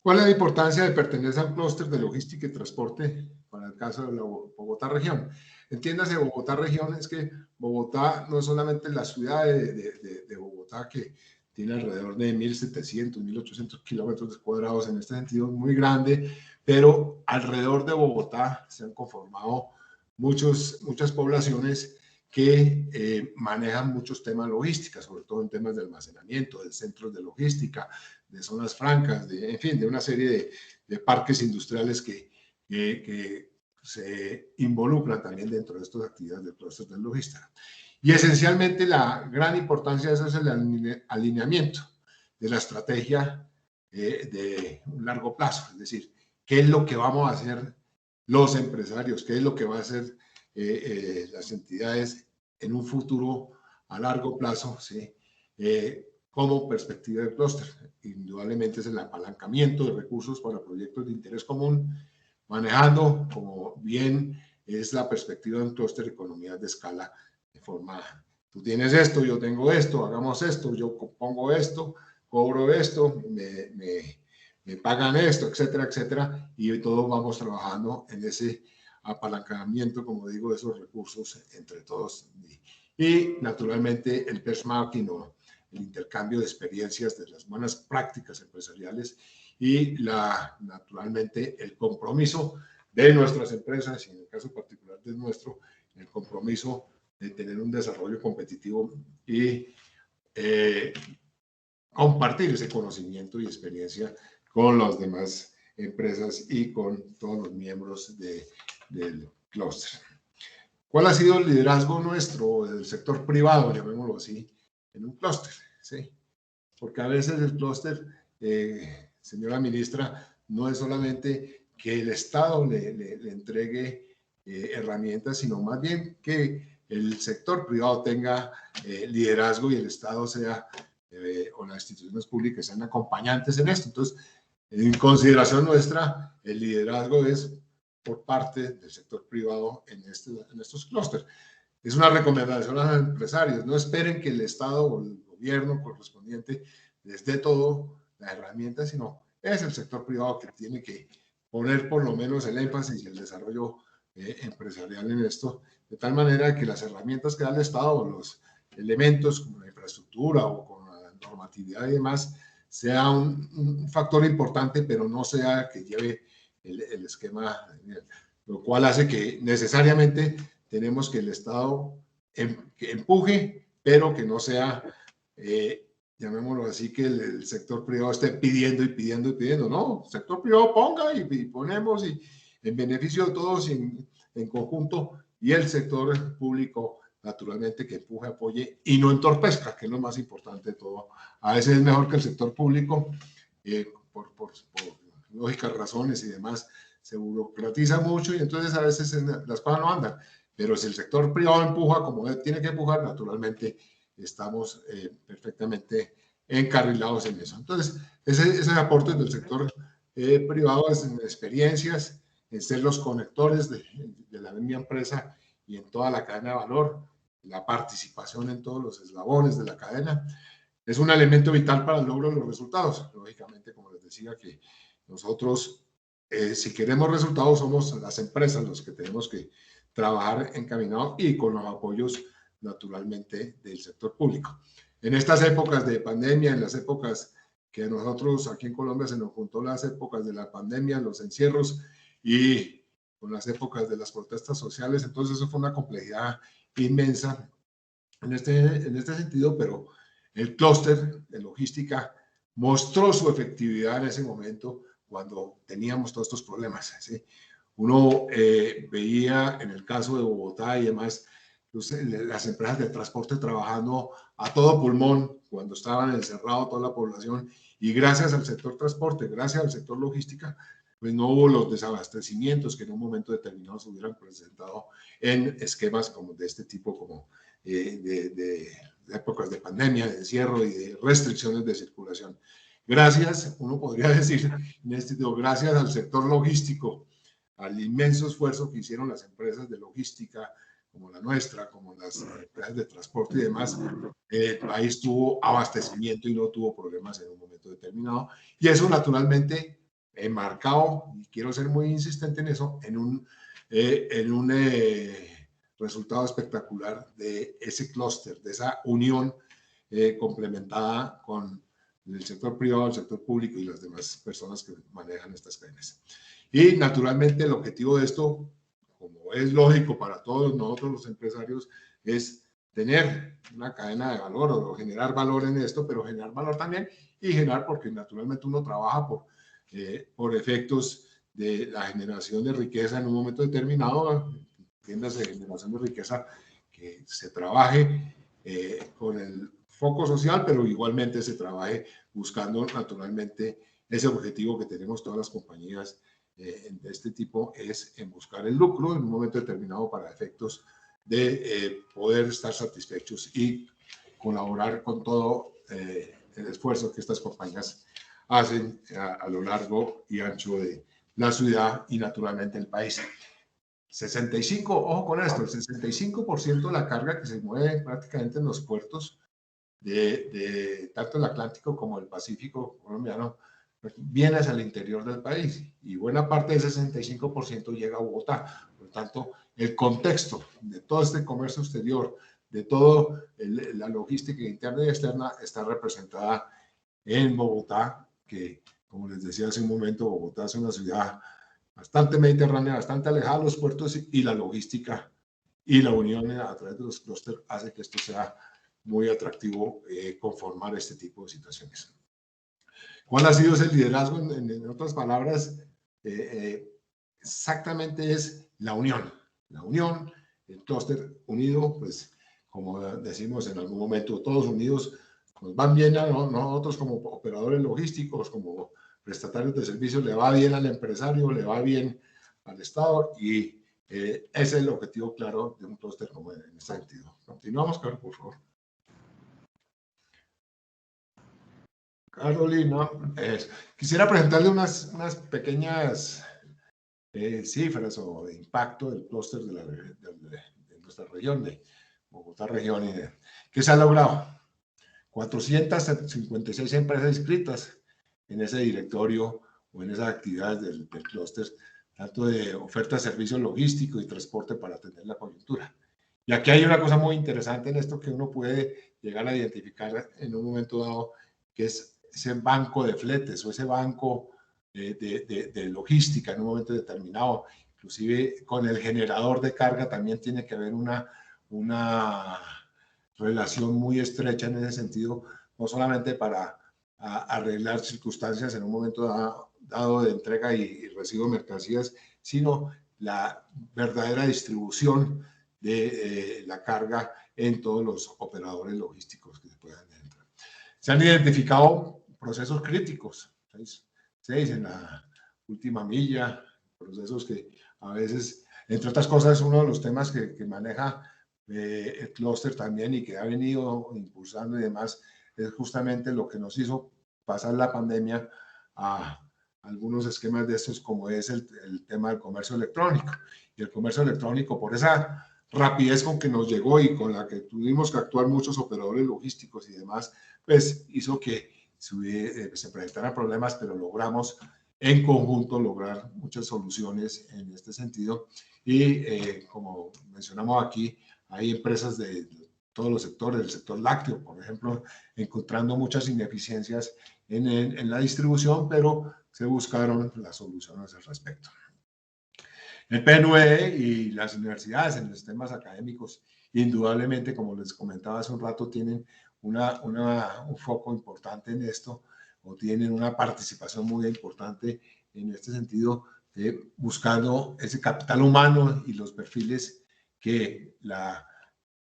¿Cuál es la importancia de pertenecer a un clúster de logística y transporte para el caso de la Bogotá región? Entiéndase, Bogotá región es que Bogotá no es solamente la ciudad de Bogotá, que tiene alrededor de 1.700, 1.800 kilómetros cuadrados, en este sentido muy grande, pero alrededor de Bogotá se han conformado muchas poblaciones que manejan muchos temas logísticos, sobre todo en temas de almacenamiento, de centros de logística, de zonas francas, en fin, de una serie de parques industriales que se involucran también dentro de estas actividades de clúster de logística. Y esencialmente la gran importancia de eso es el alineamiento de la estrategia de un largo plazo, es decir, qué es lo que vamos a hacer los empresarios, qué es lo que va a hacer las entidades en un futuro a largo plazo, ¿sí? Como perspectiva de clúster. Indudablemente es el apalancamiento de recursos para proyectos de interés común, manejando, como bien es la perspectiva de un clúster de economías de escala, de forma, tú tienes esto, yo tengo esto, hagamos esto, yo pongo esto, cobro esto, me pagan esto, etcétera, etcétera, y todos vamos trabajando en ese apalancamiento, como digo, de esos recursos entre todos. Y naturalmente el benchmarking o el intercambio de experiencias de las buenas prácticas empresariales, y naturalmente el compromiso de nuestras empresas, y en el caso particular de nuestro, el compromiso de tener un desarrollo competitivo y compartir ese conocimiento y experiencia con las demás empresas y con todos los miembros del clúster. ¿Cuál ha sido el liderazgo nuestro del sector privado, llamémoslo así, en un clúster? ¿Sí? Porque a veces el clúster, señora ministra, no es solamente que el Estado le entregue herramientas, sino más bien que el sector privado tenga liderazgo y el Estado sea, o las instituciones públicas sean acompañantes en esto. Entonces, en consideración nuestra, el liderazgo es por parte del sector privado en estos clústeres. Es una recomendación a los empresarios: no esperen que el Estado o el gobierno correspondiente les dé todo la herramienta, sino es el sector privado que tiene que poner por lo menos el énfasis y el desarrollo empresarial en esto, de tal manera que las herramientas que da el Estado, o los elementos como la infraestructura o con la normatividad y demás, sea un factor importante, pero no sea que lleve el esquema, lo cual hace que necesariamente tenemos que el Estado que empuje, pero que no sea, llamémoslo así, que el sector privado esté pidiendo y pidiendo y pidiendo. No, el sector privado ponga y ponemos, y en beneficio de todos en conjunto, y el sector público naturalmente, que empuje, apoye y no entorpezca, que es lo más importante de todo. A veces es mejor que el sector público, por lógicas razones y demás, se burocratiza mucho y entonces a veces las cosas no andan. Pero si el sector privado empuja como tiene que empujar, naturalmente estamos perfectamente encarrilados en eso. Entonces, ese aporte del sector privado es en experiencias, en ser los conectores de la misma empresa y en toda la cadena de valor, la participación en todos los eslabones de la cadena, es un elemento vital para el logro de los resultados. Lógicamente, como les decía, que nosotros, si queremos resultados, somos las empresas los que tenemos que trabajar encaminado y con los apoyos, naturalmente, del sector público. En estas épocas de pandemia, en las épocas que a nosotros aquí en Colombia se nos juntó las épocas de la pandemia, los encierros y con las épocas de las protestas sociales, entonces eso fue una complejidad inmensa en este sentido, pero el clúster de logística mostró su efectividad en ese momento cuando teníamos todos estos problemas, ¿sí? Uno veía en el caso de Bogotá y demás, las empresas de transporte trabajando a todo pulmón cuando estaban encerrados toda la población y gracias al sector transporte, gracias al sector logística, pues no hubo los desabastecimientos que en un momento determinado se hubieran presentado en esquemas como de este tipo, como de épocas de pandemia, de encierro y de restricciones de circulación. Gracias, uno podría decir, en este sentido, gracias al sector logístico, al inmenso esfuerzo que hicieron las empresas de logística, como la nuestra, como las empresas de transporte y demás, el país tuvo abastecimiento y no tuvo problemas en un momento determinado. Y eso naturalmente enmarcado, y quiero ser muy insistente en eso, en un resultado espectacular de ese clúster, de esa unión complementada con el sector privado, el sector público y las demás personas que manejan estas cadenas. Y naturalmente el objetivo de esto, como es lógico para todos nosotros los empresarios, es tener una cadena de valor o generar valor en esto, pero generar valor también y generar porque naturalmente uno trabaja por efectos de la generación de riqueza en un momento determinado, entiéndase generación de riqueza que se trabaje con el foco social, pero igualmente se trabaje buscando naturalmente ese objetivo que tenemos todas las compañías de este tipo, es en buscar el lucro en un momento determinado para efectos de poder estar satisfechos y colaborar con todo el esfuerzo que estas compañías hacen a lo largo y ancho de la ciudad y naturalmente el país. 65, ojo con esto, el 65% de la carga que se mueve prácticamente en los puertos de tanto el Atlántico como el Pacífico colombiano viene hacia el interior del país y buena parte del 65% llega a Bogotá. Por lo tanto, el contexto de todo este comercio exterior, de toda la logística interna y externa está representada en Bogotá, que como les decía hace un momento, Bogotá es una ciudad bastante mediterránea, bastante alejada de los puertos y la logística y la unión a través de los clústeres hace que esto sea muy atractivo conformar este tipo de situaciones. ¿Cuál ha sido ese liderazgo? En otras palabras, exactamente es la unión, el clúster unido, pues como decimos en algún momento, todos unidos nos van bien a nosotros como operadores logísticos, como prestatarios de servicios, le va bien al empresario, le va bien al Estado y ese es el objetivo claro de un clúster como en este sentido. Continuamos, Carlos, por favor. Carolina, quisiera presentarle unas pequeñas cifras o de impacto del clúster de nuestra región, de Bogotá región, que se ha logrado. 456 empresas inscritas en ese directorio o en esas actividades del clúster, tanto de oferta de servicios logísticos y transporte para atender la coyuntura. Y aquí hay una cosa muy interesante en esto que uno puede llegar a identificar en un momento dado, que es ese banco de fletes o ese banco de logística en un momento determinado. Inclusive con el generador de carga también tiene que haber una relación muy estrecha en ese sentido, no solamente para arreglar circunstancias en un momento dado de entrega y recibo de mercancías, sino la verdadera distribución de la carga en todos los operadores logísticos que se puedan entrar. Se han identificado procesos críticos, 6 en la última milla, procesos que a veces, entre otras cosas, es uno de los temas que maneja el clúster también y que ha venido impulsando y demás, es justamente lo que nos hizo pasar la pandemia a algunos esquemas de estos, como es el tema del comercio electrónico. Y el comercio electrónico, por esa rapidez con que nos llegó y con la que tuvimos que actuar muchos operadores logísticos y demás, pues hizo que se presentaran problemas, pero logramos en conjunto lograr muchas soluciones en este sentido. Y como mencionamos aquí, hay empresas de todos los sectores, del sector lácteo, por ejemplo, encontrando muchas ineficiencias en la distribución, pero se buscaron las soluciones al respecto. El PNUE y las universidades en los temas académicos, indudablemente, como les comentaba hace un rato, tienen un foco importante en esto, o tienen una participación muy importante en este sentido, buscando ese capital humano y los perfiles que la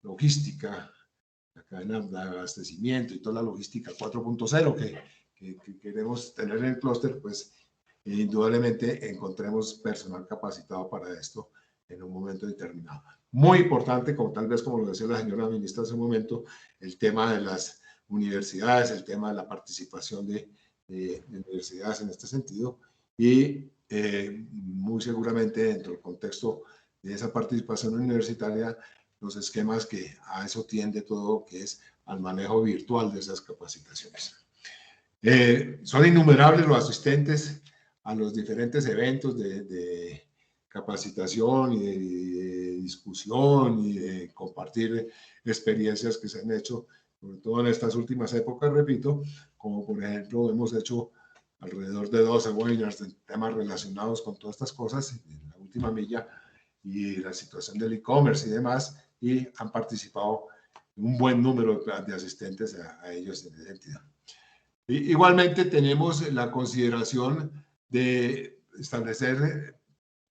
logística, la cadena de abastecimiento y toda la logística 4.0 que queremos tener en el clúster, pues indudablemente encontremos personal capacitado para esto en un momento determinado. Muy importante, como tal vez como lo decía la señora ministra hace un momento, el tema de las universidades, el tema de la participación de universidades en este sentido, y muy seguramente dentro del contexto de esa participación universitaria, los esquemas que a eso tiende todo, que es al manejo virtual de esas capacitaciones. Son innumerables los asistentes a los diferentes eventos de capacitación y de discusión y de compartir experiencias que se han hecho, sobre todo en estas últimas épocas, repito, como por ejemplo hemos hecho alrededor de 12 webinars de temas relacionados con todas estas cosas en la última milla y la situación del e-commerce y demás, y han participado un buen número de asistentes a ellos en ese sentido. Igualmente tenemos la consideración de establecer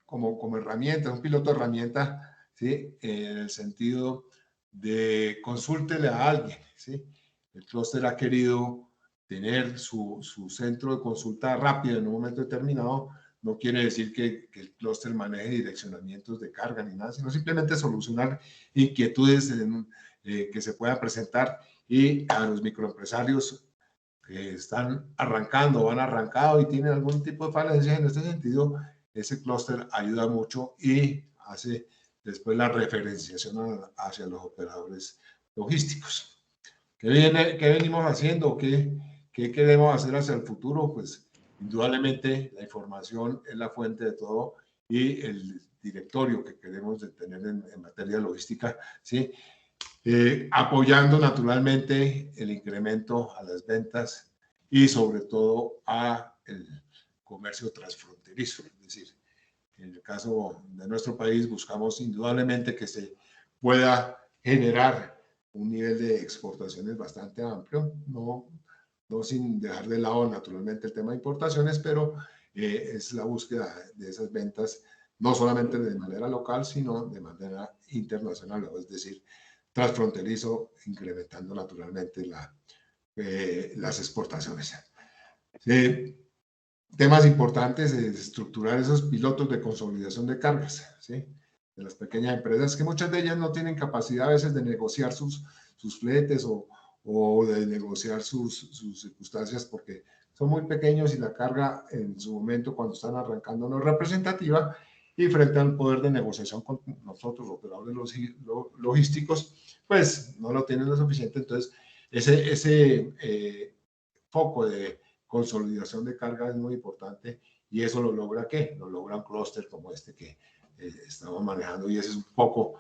como herramienta, un piloto de herramienta, ¿sí? En el sentido de consúltele a alguien, ¿sí? El clúster ha querido tener su centro de consulta rápida en un momento determinado. No quiere decir que el clúster maneje direccionamientos de carga ni nada, sino simplemente solucionar inquietudes que se puedan presentar, y a los microempresarios que están arrancando o han arrancado y tienen algún tipo de falencia en este sentido, ese clúster ayuda mucho y hace después la referenciación hacia los operadores logísticos. ¿Qué venimos haciendo? ¿Qué queremos hacer hacia el futuro? Pues indudablemente la información es la fuente de todo, y el directorio que queremos tener en materia logística, ¿sí? Apoyando naturalmente el incremento a las ventas y sobre todo a el comercio transfronterizo. Es decir, en el caso de nuestro país buscamos indudablemente que se pueda generar un nivel de exportaciones bastante amplio, no sin dejar de lado naturalmente el tema de importaciones, pero es la búsqueda de esas ventas no solamente de manera local, sino de manera internacional, es decir, transfronterizo, incrementando naturalmente las exportaciones. Temas importantes es estructurar esos pilotos de consolidación de cargas, ¿sí? De las pequeñas empresas, que muchas de ellas no tienen capacidad a veces de negociar sus fletes o de negociar sus circunstancias, porque son muy pequeños y la carga en su momento cuando están arrancando no es representativa, y frente al poder de negociación con nosotros, operadores logísticos, pues no lo tienen lo suficiente. Entonces, ese foco de consolidación de carga es muy importante, y eso lo logra ¿qué? Lo logra un clúster como este que estamos manejando, y ese es un poco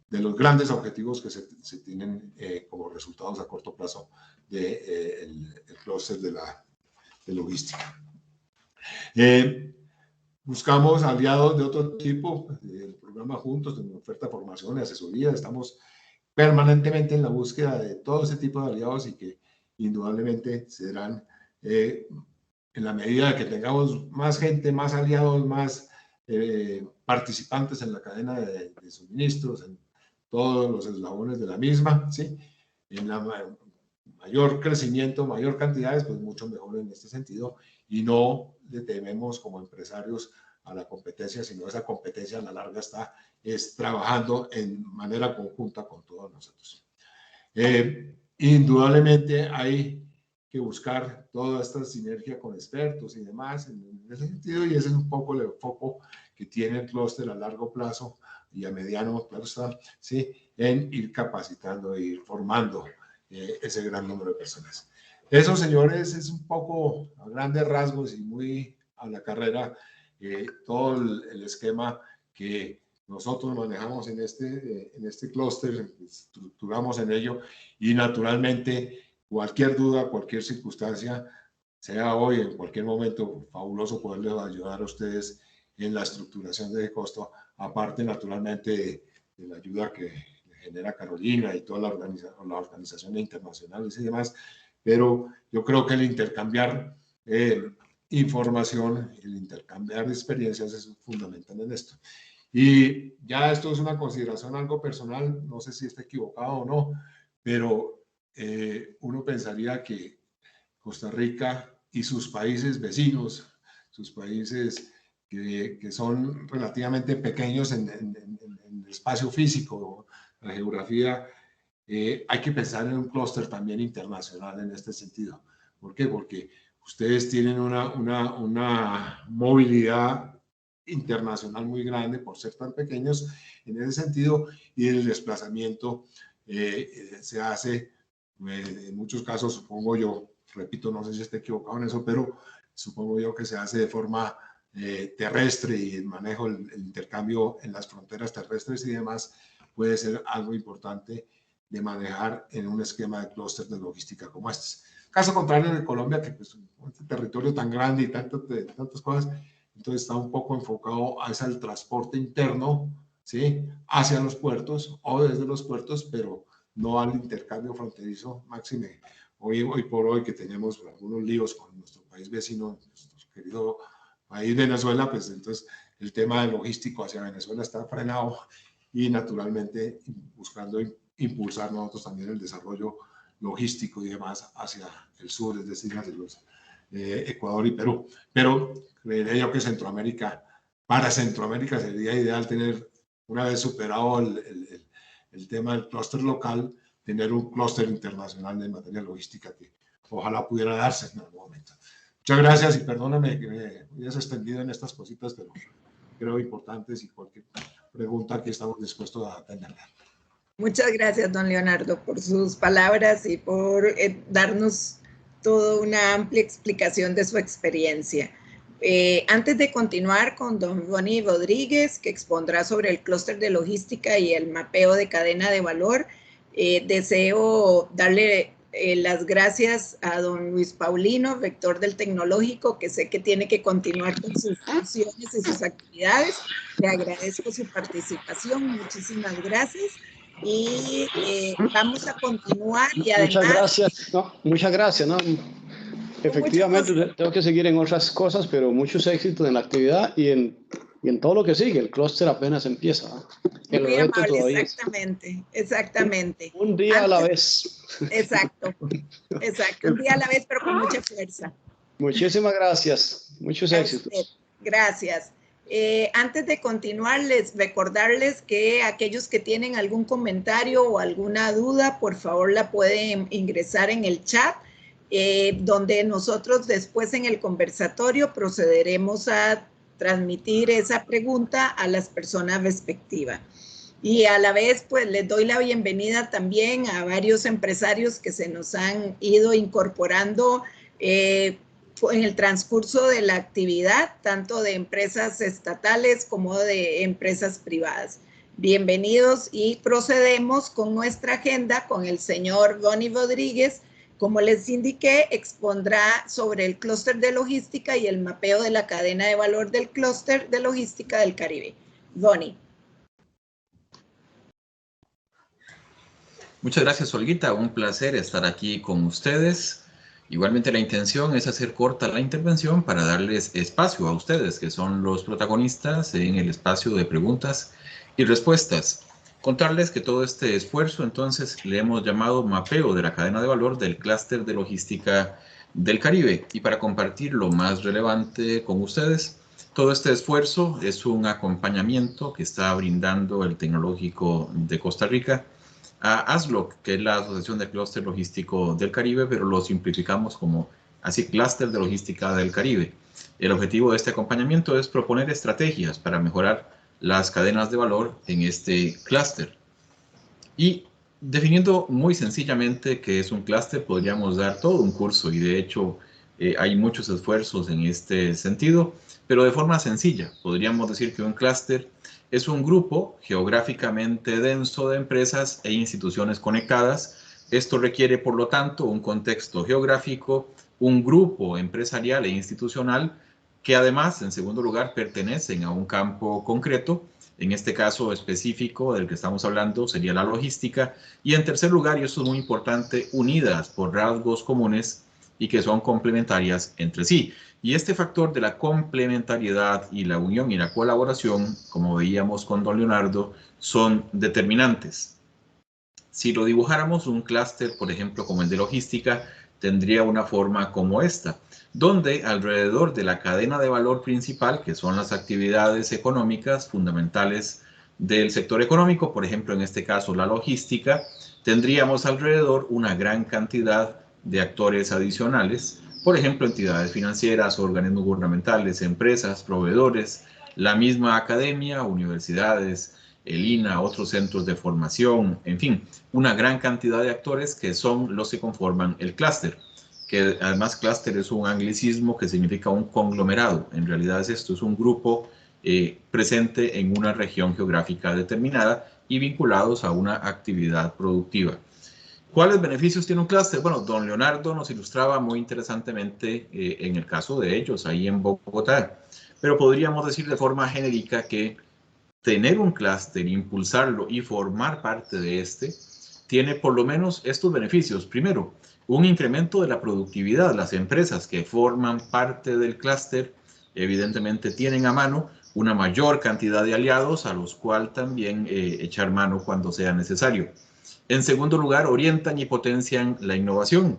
de los grandes objetivos que se tienen como resultados a corto plazo del clúster de logística. Buscamos aliados de otro tipo, el programa Juntos, de oferta, formación y asesoría. Estamos permanentemente en la búsqueda de todo ese tipo de aliados, y que indudablemente serán, en la medida que tengamos más gente, más aliados, más participantes en la cadena de suministros, en todos los eslabones de la misma, ¿sí? En la mayor crecimiento, mayor cantidades, pues mucho mejor en este sentido, y no le tememos como empresarios a la competencia, sino esa competencia a la larga es trabajando en manera conjunta con todos nosotros. Indudablemente hay que buscar toda esta sinergia con expertos y demás en ese sentido, y ese es un poco el foco que tiene el clúster a largo plazo y a mediano plazo, ¿sí? En ir capacitando e ir formando ese gran número de personas. Eso, señores, es un poco a grandes rasgos y muy a la carrera todo el esquema que nosotros manejamos en este clúster, estructuramos en ello, y naturalmente cualquier duda, cualquier circunstancia, sea hoy, en cualquier momento, fabuloso poderles ayudar a ustedes en la estructuración de costo, aparte naturalmente de la ayuda que genera Carolina y todas las organizaciones internacionales y demás, pero yo creo que el intercambiar información, el intercambiar experiencias es fundamental en esto. Y ya esto es una consideración algo personal, no sé si está equivocado o no, pero uno pensaría que Costa Rica y sus países vecinos, sus países que son relativamente pequeños en el espacio físico, la geografía, hay que pensar en un clúster también internacional en este sentido. ¿Por qué? Porque ustedes tienen una movilidad internacional muy grande por ser tan pequeños en ese sentido, y el desplazamiento se hace, en muchos casos, supongo yo, repito, no sé si estoy equivocado en eso, pero supongo yo que se hace de forma terrestre, y el manejo, el intercambio en las fronteras terrestres y demás puede ser algo importante de manejar en un esquema de clúster de logística como este. Caso contrario de Colombia, que pues este territorio tan grande y tantas cosas, entonces está un poco enfocado hacia el transporte interno, ¿sí? Hacia los puertos o desde los puertos, pero no al intercambio fronterizo máxime. Hoy por hoy que tenemos algunos líos con nuestro país vecino, nuestro querido país Venezuela, pues entonces el tema de logístico hacia Venezuela está frenado, y naturalmente buscando impulsar nosotros también el desarrollo logístico y demás hacia el sur, es decir, hacia los Ecuador y Perú. Pero creería yo que para Centroamérica sería ideal tener, una vez superado el tema del clúster local, tener un clúster internacional en materia logística que ojalá pudiera darse en algún momento. Muchas gracias, y perdóname que me hayas extendido en estas cositas, pero creo importantes, y cualquier pregunta aquí estamos dispuestos a atenderla. Muchas gracias, don Leonardo, por sus palabras y por darnos toda una amplia explicación de su experiencia. Antes de continuar con don Bonnie Rodríguez, que expondrá sobre el clúster de logística y el mapeo de cadena de valor, deseo darle las gracias a don Luis Paulino, rector del Tecnológico, que sé que tiene que continuar con sus funciones y sus actividades. Le agradezco su participación, muchísimas gracias. Y vamos a continuar. Y además, muchas gracias, ¿no? Efectivamente, tengo que seguir en otras cosas, pero muchos éxitos en la actividad y en todo lo que sigue. El clúster apenas empieza, ¿no? El muy reto amable, todavía exactamente. Un día a la vez. Exacto, un día a la vez, pero con mucha fuerza. Muchísimas gracias, muchos éxitos. Gracias. Antes de continuar, recordarles que aquellos que tienen algún comentario o alguna duda, por favor la pueden ingresar en el chat, donde nosotros después en el conversatorio procederemos a transmitir esa pregunta a las personas respectivas. Y a la vez, pues les doy la bienvenida también a varios empresarios que se nos han ido incorporando en el transcurso de la actividad, tanto de empresas estatales como de empresas privadas. Bienvenidos, y procedemos con nuestra agenda con el señor Bonnie Rodríguez. Como les indiqué, expondrá sobre el clúster de logística y el mapeo de la cadena de valor del clúster de logística del Caribe. Bonnie. Muchas gracias, Olguita. Un placer estar aquí con ustedes. Igualmente la intención es hacer corta la intervención para darles espacio a ustedes, que son los protagonistas en el espacio de preguntas y respuestas. Contarles que todo este esfuerzo, entonces, le hemos llamado mapeo de la cadena de valor del clúster de logística del Caribe. Y para compartir lo más relevante con ustedes, todo este esfuerzo es un acompañamiento que está brindando el Tecnológico de Costa Rica a ASLOC, que es la Asociación de Clúster Logístico del Caribe, pero lo simplificamos como así, Clúster de Logística del Caribe. El objetivo de este acompañamiento es proponer estrategias para mejorar las cadenas de valor en este clúster. Y definiendo muy sencillamente qué es un clúster, podríamos dar todo un curso y de hecho hay muchos esfuerzos en este sentido, pero de forma sencilla podríamos decir que un clúster es un grupo geográficamente denso de empresas e instituciones conectadas. Esto requiere, por lo tanto, un contexto geográfico, un grupo empresarial e institucional que además, en segundo lugar, pertenecen a un campo concreto. En este caso específico del que estamos hablando sería la logística. Y en tercer lugar, y esto es muy importante, unidas por rasgos comunes y que son complementarias entre sí. Y este factor de la complementariedad y la unión y la colaboración, como veíamos con don Leonardo, son determinantes. Si lo dibujáramos un clúster, por ejemplo, como el de logística, tendría una forma como esta, donde alrededor de la cadena de valor principal, que son las actividades económicas fundamentales del sector económico, por ejemplo, en este caso la logística, tendríamos alrededor una gran cantidad de actores adicionales, por ejemplo, entidades financieras, organismos gubernamentales, empresas, proveedores, la misma academia, universidades, el INA, otros centros de formación, en fin, una gran cantidad de actores que son los que conforman el clúster, que además clúster es un anglicismo que significa un conglomerado. En realidad esto es un grupo presente en una región geográfica determinada y vinculados a una actividad productiva. ¿Cuáles beneficios tiene un clúster? Bueno, don Leonardo nos ilustraba muy interesantemente en el caso de ellos, ahí en Bogotá, pero podríamos decir de forma genérica que tener un clúster, impulsarlo y formar parte de este, tiene por lo menos estos beneficios. Primero, un incremento de la productividad. Las empresas que forman parte del clúster evidentemente tienen a mano una mayor cantidad de aliados a los cuales también echar mano cuando sea necesario. En segundo lugar, orientan y potencian la innovación.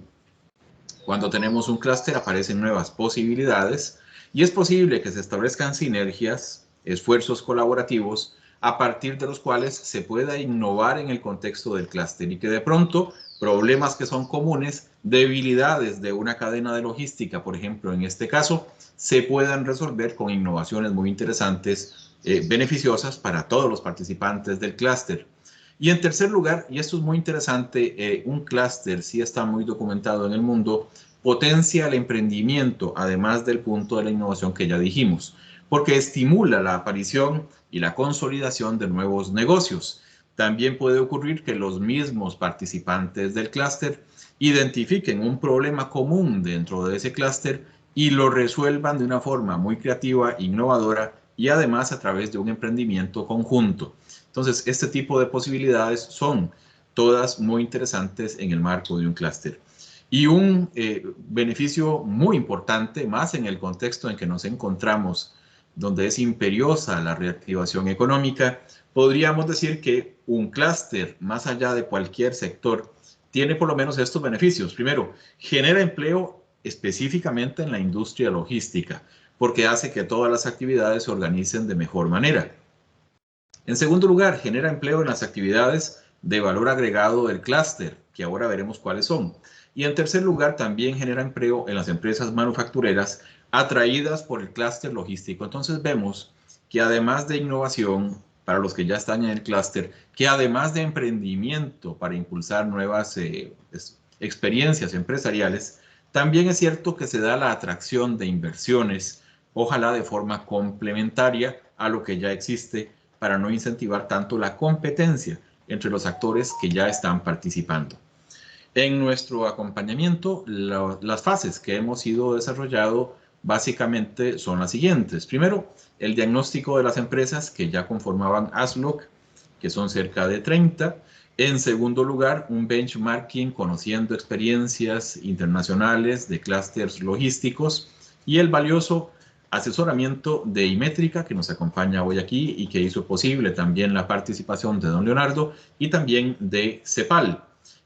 Cuando tenemos un clúster aparecen nuevas posibilidades y es posible que se establezcan sinergias, esfuerzos colaborativos a partir de los cuales se pueda innovar en el contexto del clúster y que de pronto problemas que son comunes, debilidades de una cadena de logística, por ejemplo, en este caso, se puedan resolver con innovaciones muy interesantes, beneficiosas para todos los participantes del clúster. Y en tercer lugar, y esto es muy interesante, un clúster sí está muy documentado en el mundo, potencia el emprendimiento, además del punto de la innovación que ya dijimos, porque estimula la aparición y la consolidación de nuevos negocios. También puede ocurrir que los mismos participantes del clúster identifiquen un problema común dentro de ese clúster y lo resuelvan de una forma muy creativa, innovadora y además a través de un emprendimiento conjunto. Entonces, este tipo de posibilidades son todas muy interesantes en el marco de un clúster. Y un beneficio muy importante, más en el contexto en que nos encontramos, donde es imperiosa la reactivación económica, podríamos decir que un clúster, más allá de cualquier sector, tiene por lo menos estos beneficios. Primero, genera empleo específicamente en la industria logística, porque hace que todas las actividades se organicen de mejor manera. En segundo lugar, genera empleo en las actividades de valor agregado del clúster, que ahora veremos cuáles son. Y en tercer lugar, también genera empleo en las empresas manufactureras atraídas por el clúster logístico. Entonces vemos que además de innovación para los que ya están en el clúster, que además de emprendimiento para impulsar nuevas experiencias empresariales, también es cierto que se da la atracción de inversiones, ojalá de forma complementaria a lo que ya existe, para no incentivar tanto la competencia entre los actores que ya están participando. En nuestro acompañamiento, las fases que hemos ido desarrollando básicamente son las siguientes. Primero, el diagnóstico de las empresas que ya conformaban ASLOC, que son cerca de 30. En segundo lugar, un benchmarking conociendo experiencias internacionales de clústeres logísticos y el valioso asesoramiento de Imétrica, que nos acompaña hoy aquí y que hizo posible también la participación de don Leonardo, y también de CEPAL.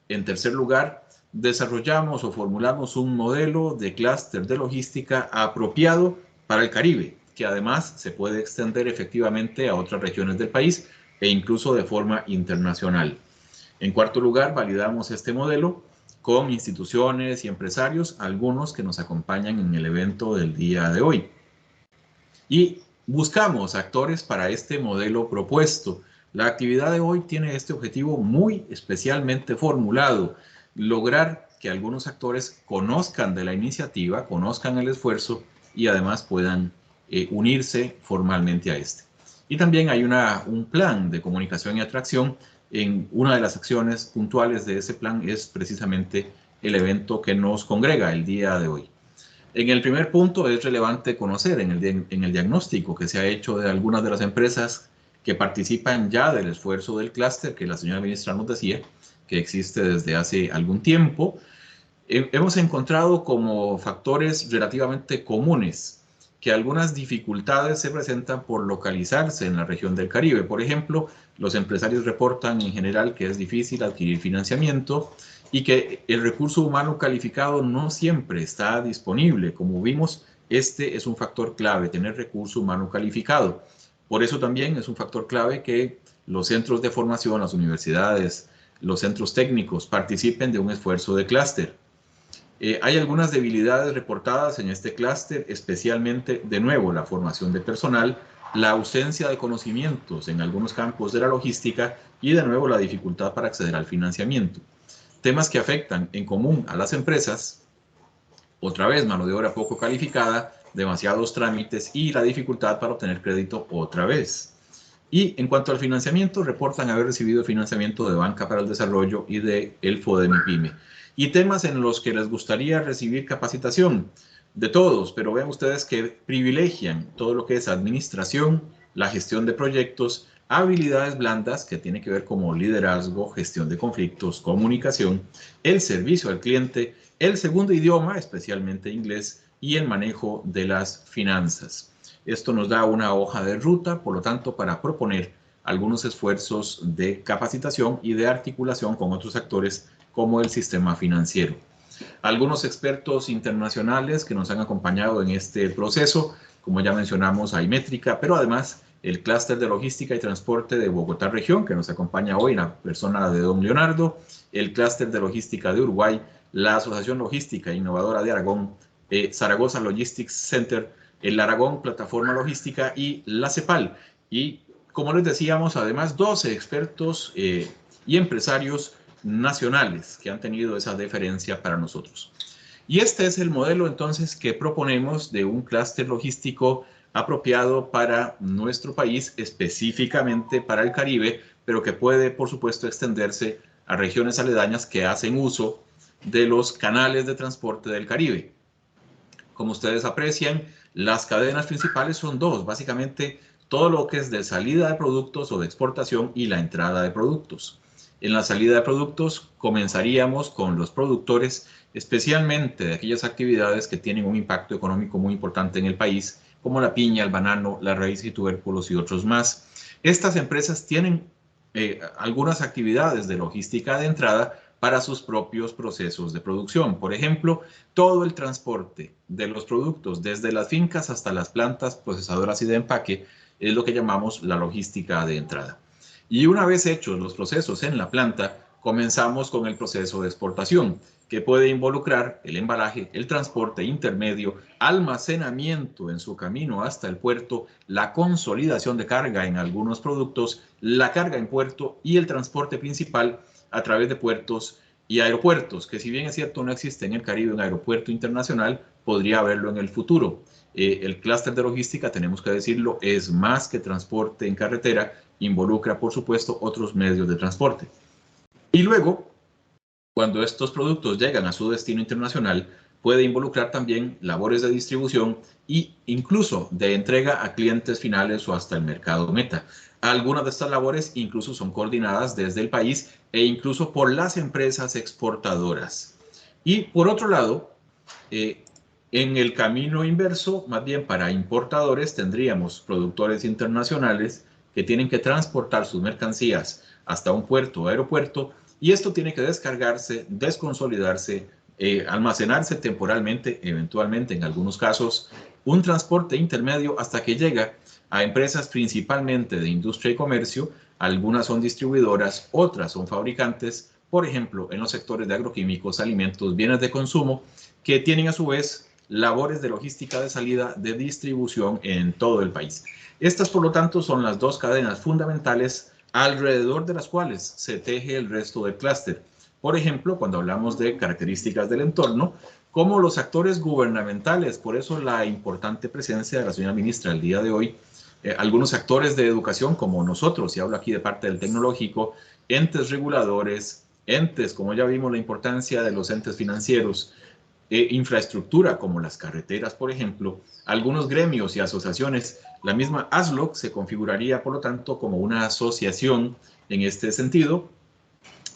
En tercer lugar, desarrollamos o formulamos un modelo de clúster de logística apropiado para el Caribe, que además se puede extender efectivamente a otras regiones del país e incluso de forma internacional. En cuarto lugar, validamos este modelo con instituciones y empresarios, algunos que nos acompañan en el evento del día de hoy. Y buscamos actores para este modelo propuesto. La actividad de hoy tiene este objetivo muy especialmente formulado: lograr que algunos actores conozcan de la iniciativa, conozcan el esfuerzo y además puedan unirse formalmente a este. Y también hay un plan de comunicación y atracción. En una de las acciones puntuales de ese plan es precisamente el evento que nos congrega el día de hoy. En el primer punto es relevante conocer en el diagnóstico que se ha hecho de algunas de las empresas que participan ya del esfuerzo del clúster, que la señora ministra nos decía que existe desde hace algún tiempo. Hemos encontrado como factores relativamente comunes que algunas dificultades se presentan por localizarse en la región del Caribe. Por ejemplo, los empresarios reportan en general que es difícil adquirir financiamiento y que el recurso humano calificado no siempre está disponible. Como vimos, este es un factor clave, tener recurso humano calificado. Por eso también es un factor clave que los centros de formación, las universidades, los centros técnicos participen de un esfuerzo de clúster. Hay algunas debilidades reportadas en este clúster, especialmente, de nuevo, la formación de personal, la ausencia de conocimientos en algunos campos de la logística y, de nuevo, la dificultad para acceder al financiamiento. Temas que afectan en común a las empresas: otra vez, mano de obra poco calificada, demasiados trámites y la dificultad para obtener crédito otra vez. Y en cuanto al financiamiento, reportan haber recibido financiamiento de Banca para el Desarrollo y de el FODEMIPYME. Y temas en los que les gustaría recibir capacitación de todos, pero vean ustedes que privilegian todo lo que es administración, la gestión de proyectos, habilidades blandas que tienen que ver como liderazgo, gestión de conflictos, comunicación, el servicio al cliente, el segundo idioma, especialmente inglés, y el manejo de las finanzas. Esto nos da una hoja de ruta, por lo tanto, para proponer algunos esfuerzos de capacitación y de articulación con otros actores como el sistema financiero. Algunos expertos internacionales que nos han acompañado en este proceso, como ya mencionamos, a Imétrica, pero además el clúster de logística y transporte de Bogotá región, que nos acompaña hoy en la persona de don Leonardo, el clúster de logística de Uruguay, la Asociación Logística e Innovadora de Aragón, Zaragoza Logistics Center, el Aragón Plataforma Logística y la CEPAL. Y como les decíamos, además 12 expertos y empresarios nacionales que han tenido esa deferencia para nosotros. Y este es el modelo entonces que proponemos de un clúster logístico apropiado para nuestro país, específicamente para el Caribe, pero que puede, por supuesto, extenderse a regiones aledañas que hacen uso de los canales de transporte del Caribe. Como ustedes aprecian, las cadenas principales son dos, básicamente todo lo que es de salida de productos o de exportación y la entrada de productos. En la salida de productos comenzaríamos con los productores, especialmente de aquellas actividades que tienen un impacto económico muy importante en el país, como la piña, el banano, la raíz y tubérculos y otros más. Estas empresas tienen algunas actividades de logística de entrada para sus propios procesos de producción. Por ejemplo, todo el transporte de los productos desde las fincas hasta las plantas procesadoras y de empaque es lo que llamamos la logística de entrada. Y una vez hechos los procesos en la planta, comenzamos con el proceso de exportación, que puede involucrar el embalaje, el transporte intermedio, almacenamiento en su camino hasta el puerto, la consolidación de carga en algunos productos, la carga en puerto y el transporte principal a través de puertos y aeropuertos, que si bien es cierto no existe en el Caribe un aeropuerto internacional, podría haberlo en el futuro. El clúster de logística, tenemos que decirlo, es más que transporte en carretera, involucra por supuesto otros medios de transporte. Y luego, cuando estos productos llegan a su destino internacional, puede involucrar también labores de distribución e incluso de entrega a clientes finales o hasta el mercado meta. Algunas de estas labores incluso son coordinadas desde el país e incluso por las empresas exportadoras. Y por otro lado, En el camino inverso, más bien para importadores, tendríamos productores internacionales que tienen que transportar sus mercancías hasta un puerto o aeropuerto, y esto tiene que descargarse, desconsolidarse, almacenarse temporalmente, eventualmente en algunos casos, un transporte intermedio hasta que llega a empresas principalmente de industria y comercio. Algunas son distribuidoras, otras son fabricantes, por ejemplo, en los sectores de agroquímicos, alimentos, bienes de consumo, que tienen a su vez labores de logística de salida, de distribución en todo el país. Estas, por lo tanto, son las dos cadenas fundamentales alrededor de las cuales se teje el resto del clúster. Por ejemplo, cuando hablamos de características del entorno, como los actores gubernamentales, por eso la importante presencia de la señora ministra el día de hoy, algunos actores de educación como nosotros, y hablo aquí de parte del tecnológico, entes reguladores, entes, como ya vimos la importancia de los entes financieros, infraestructura como las carreteras, por ejemplo, algunos gremios y asociaciones. La misma ASLOC se configuraría, por lo tanto, como una asociación en este sentido,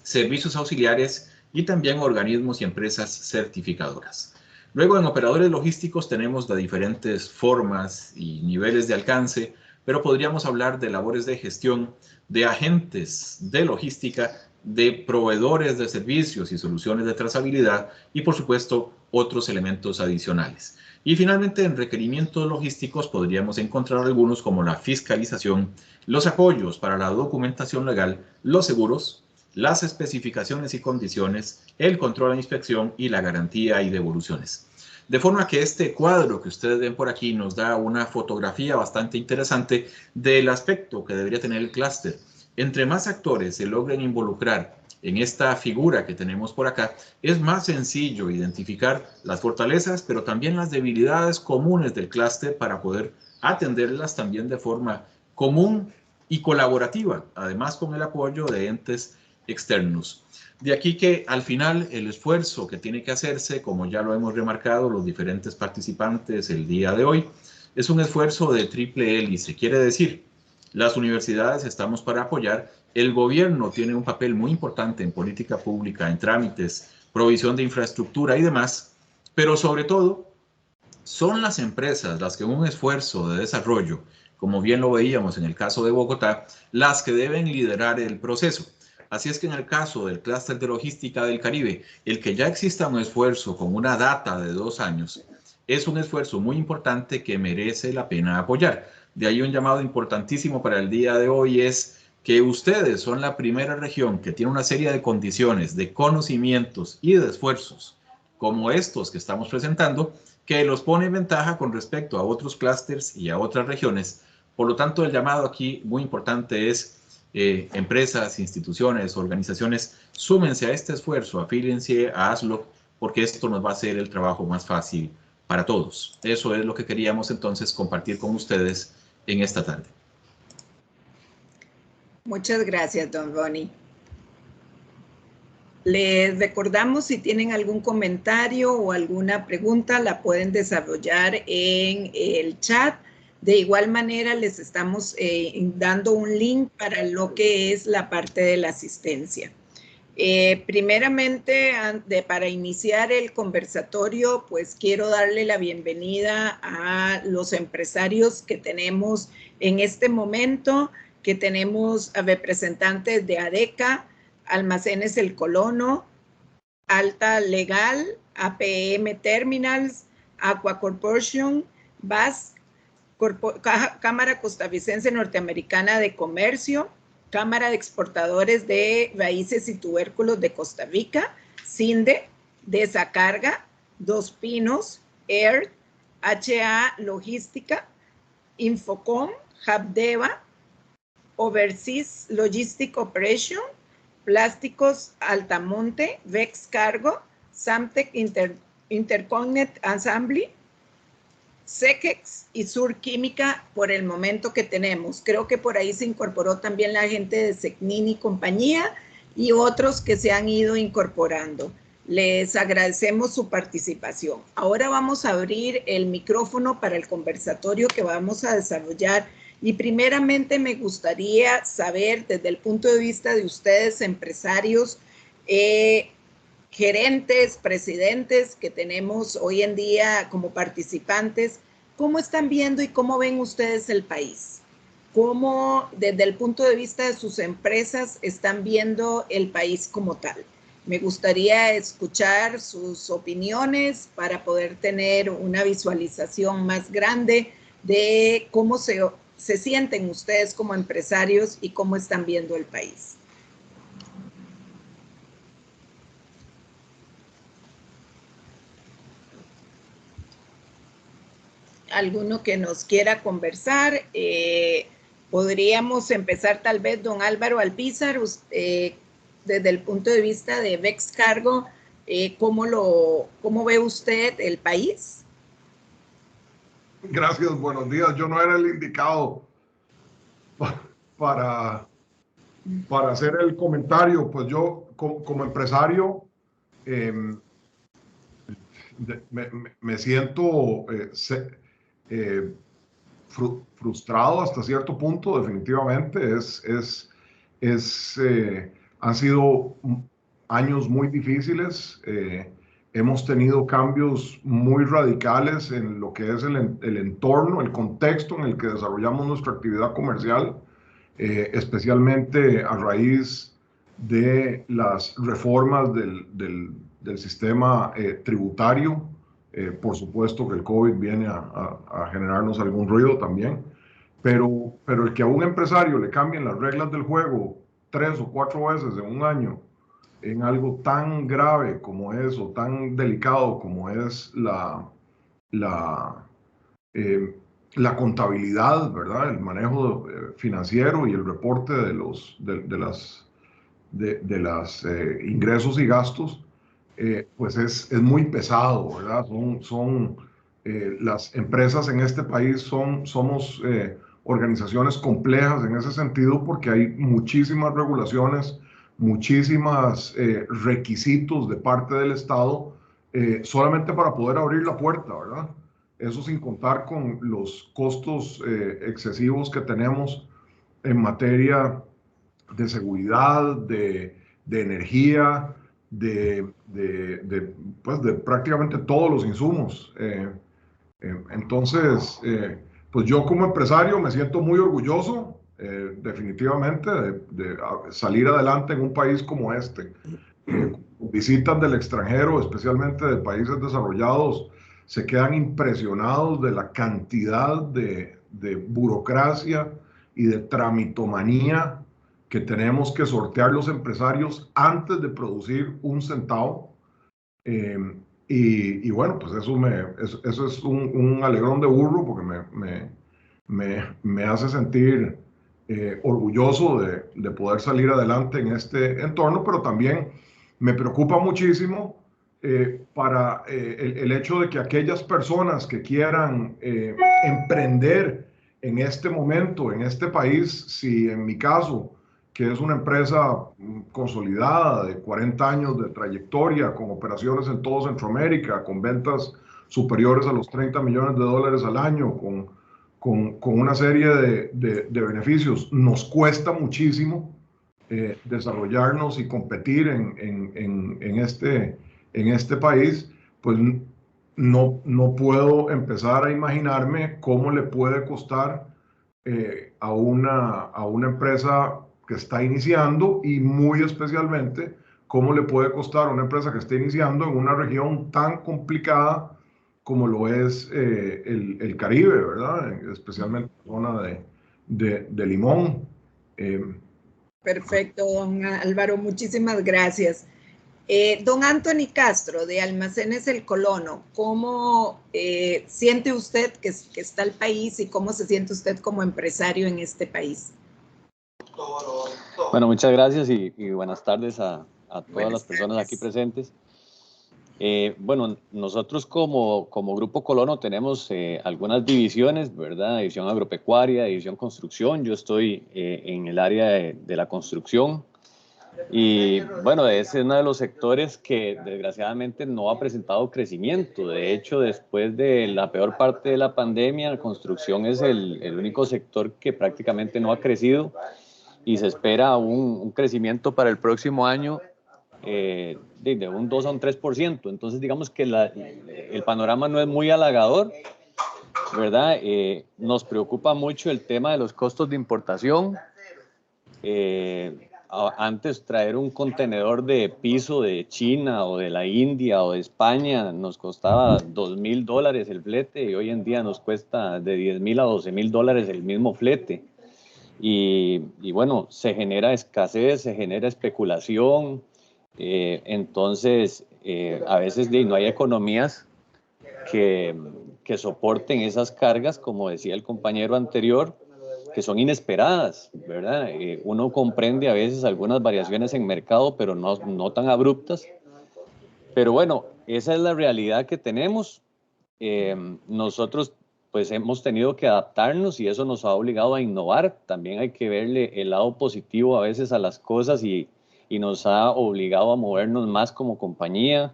servicios auxiliares y también organismos y empresas certificadoras. Luego, en operadores logísticos tenemos de diferentes formas y niveles de alcance, pero podríamos hablar de labores de gestión, de agentes de logística, de proveedores de servicios y soluciones de trazabilidad y, por supuesto, otros elementos adicionales. Y finalmente, en requerimientos logísticos podríamos encontrar algunos como la fiscalización, los apoyos para la documentación legal, los seguros, las especificaciones y condiciones, el control e inspección y la garantía y devoluciones. De forma que este cuadro que ustedes ven por aquí nos da una fotografía bastante interesante del aspecto que debería tener el clúster. Entre más actores se logren involucrar en esta figura que tenemos por acá, es más sencillo identificar las fortalezas, pero también las debilidades comunes del clúster para poder atenderlas también de forma común y colaborativa, además con el apoyo de entes externos. De aquí que al final el esfuerzo que tiene que hacerse, como ya lo hemos remarcado los diferentes participantes el día de hoy, es un esfuerzo de triple hélice. Quiere decir, las universidades estamos para apoyar, el gobierno tiene un papel muy importante en política pública, en trámites, provisión de infraestructura y demás, pero sobre todo son las empresas las que en un esfuerzo de desarrollo, como bien lo veíamos en el caso de Bogotá, las que deben liderar el proceso. Así es que en el caso del clúster de logística del Caribe, el que ya exista un esfuerzo con una data de 2 años, es un esfuerzo muy importante que merece la pena apoyar. De ahí un llamado importantísimo para el día de hoy es que ustedes son la primera región que tiene una serie de condiciones, de conocimientos y de esfuerzos como estos que estamos presentando, que los pone en ventaja con respecto a otros clústeres y a otras regiones. Por lo tanto, el llamado aquí muy importante es empresas, instituciones, organizaciones, súmense a este esfuerzo, afílense a ASLOC, porque esto nos va a hacer el trabajo más fácil para todos. Eso es lo que queríamos entonces compartir con ustedes en esta tarde. Muchas gracias, don Ronnie. Les recordamos, si tienen algún comentario o alguna pregunta, la pueden desarrollar en el chat. De igual manera, les estamos dando un link para lo que es la parte de la asistencia. Primeramente, para iniciar el conversatorio, pues quiero darle la bienvenida a los empresarios que tenemos en este momento, que tenemos a representantes de ADECA, Almacenes El Colono, Alta Legal, APM Terminals, Aqua Corporation, BAS, Cámara Costarricense Norteamericana de Comercio, Cámara de Exportadores de Raíces y Tubérculos de Costa Rica, CINDE, Desacarga, Dos Pinos, EARTH, HA Logística, Infocom, Habdeba, Overseas Logistic Operation, Plásticos Altamonte, Vex Cargo, Samtec Interconnect Assembly, Sequex y Sur Química por el momento que tenemos. Creo que por ahí se incorporó también la gente de Secnin y compañía y otros que se han ido incorporando. Les agradecemos su participación. Ahora vamos a abrir el micrófono para el conversatorio que vamos a desarrollar. Y primeramente me gustaría saber, desde el punto de vista de ustedes, empresarios, gerentes, presidentes que tenemos hoy en día como participantes, ¿cómo están viendo y cómo ven ustedes el país? ¿Cómo desde el punto de vista de sus empresas están viendo el país como tal? Me gustaría escuchar sus opiniones para poder tener una visualización más grande de cómo se sienten ustedes como empresarios y cómo están viendo el país. ¿Alguno que nos quiera conversar? Podríamos empezar tal vez, don Álvaro Alpizar, desde el punto de vista de Vex Cargo, ¿cómo ve usted el país? Gracias, buenos días. Yo no era el indicado para hacer el comentario. Pues yo, como empresario, me siento frustrado hasta cierto punto, definitivamente. Han sido años muy difíciles. Hemos tenido cambios muy radicales en lo que es el entorno, el contexto en el que desarrollamos nuestra actividad comercial, especialmente a raíz de las reformas del sistema tributario. Por supuesto que el COVID viene a generarnos algún ruido también, pero el que a un empresario le cambien las reglas del juego 3 o 4 veces en un año, en algo tan grave como eso, tan delicado como es la contabilidad, ¿verdad? El manejo financiero y el reporte de los ingresos y gastos, pues es muy pesado, ¿verdad? Las empresas en este país somos organizaciones complejas en ese sentido, porque hay muchísimas regulaciones, muchísimos requisitos de parte del Estado, solamente para poder abrir la puerta, ¿verdad? Eso sin contar con los costos excesivos que tenemos en materia de seguridad, de energía, pues de prácticamente todos los insumos. Entonces, pues yo como empresario me siento muy orgulloso, definitivamente, de salir adelante en un país como este. Visitas del extranjero, especialmente de países desarrollados, se quedan impresionados de la cantidad de burocracia y de tramitomanía que tenemos que sortear los empresarios antes de producir un centavo. Y bueno, pues eso es un alegrón de burro, porque me hace sentir orgulloso de poder salir adelante en este entorno, pero también me preocupa muchísimo para el hecho de que aquellas personas que quieran emprender en este momento, en este país, si en mi caso, que es una empresa consolidada de 40 años de trayectoria, con operaciones en todo Centroamérica, con ventas superiores a los $30 millones al año, con una serie de beneficios, nos cuesta muchísimo desarrollarnos y competir en este país, pues no puedo empezar a imaginarme cómo le puede costar a una empresa que está iniciando, y muy especialmente cómo le puede costar a una empresa que esté iniciando en una región tan complicada como lo es el Caribe, ¿verdad? Especialmente la zona de Limón. Perfecto, don Álvaro, muchísimas gracias. Don Anthony Castro, de Almacenes El Colono, ¿cómo siente usted que está el país y cómo se siente usted como empresario en este país? Bueno, muchas gracias y buenas tardes a todas las personas aquí presentes. Bueno, nosotros como Grupo Colono tenemos algunas divisiones, ¿verdad? División agropecuaria, división construcción. Yo estoy en el área de la construcción. Y bueno, ese es uno de los sectores que desgraciadamente no ha presentado crecimiento. De hecho, después de la peor parte de la pandemia, la construcción es el único sector que prácticamente no ha crecido, y se espera un crecimiento para el próximo año de un 2 a un 3%. Entonces, digamos que el panorama no es muy halagador, ¿verdad? Nos preocupa mucho el tema de los costos de importación. Antes traer un contenedor de piso de China o de la India o de España nos costaba $2,000 el flete, y hoy en día nos cuesta de $10,000 a $12,000 el mismo flete. Y bueno, se genera escasez, se genera especulación. Entonces, a veces no hay economías que soporten esas cargas, como decía el compañero anterior, que son inesperadas, ¿verdad? Uno comprende a veces algunas variaciones en mercado, pero no tan abruptas. Pero bueno, esa es la realidad que tenemos. Nosotros pues hemos tenido que adaptarnos y eso nos ha obligado a innovar. También hay que verle el lado positivo a veces a las cosas y nos ha obligado a movernos más como compañía.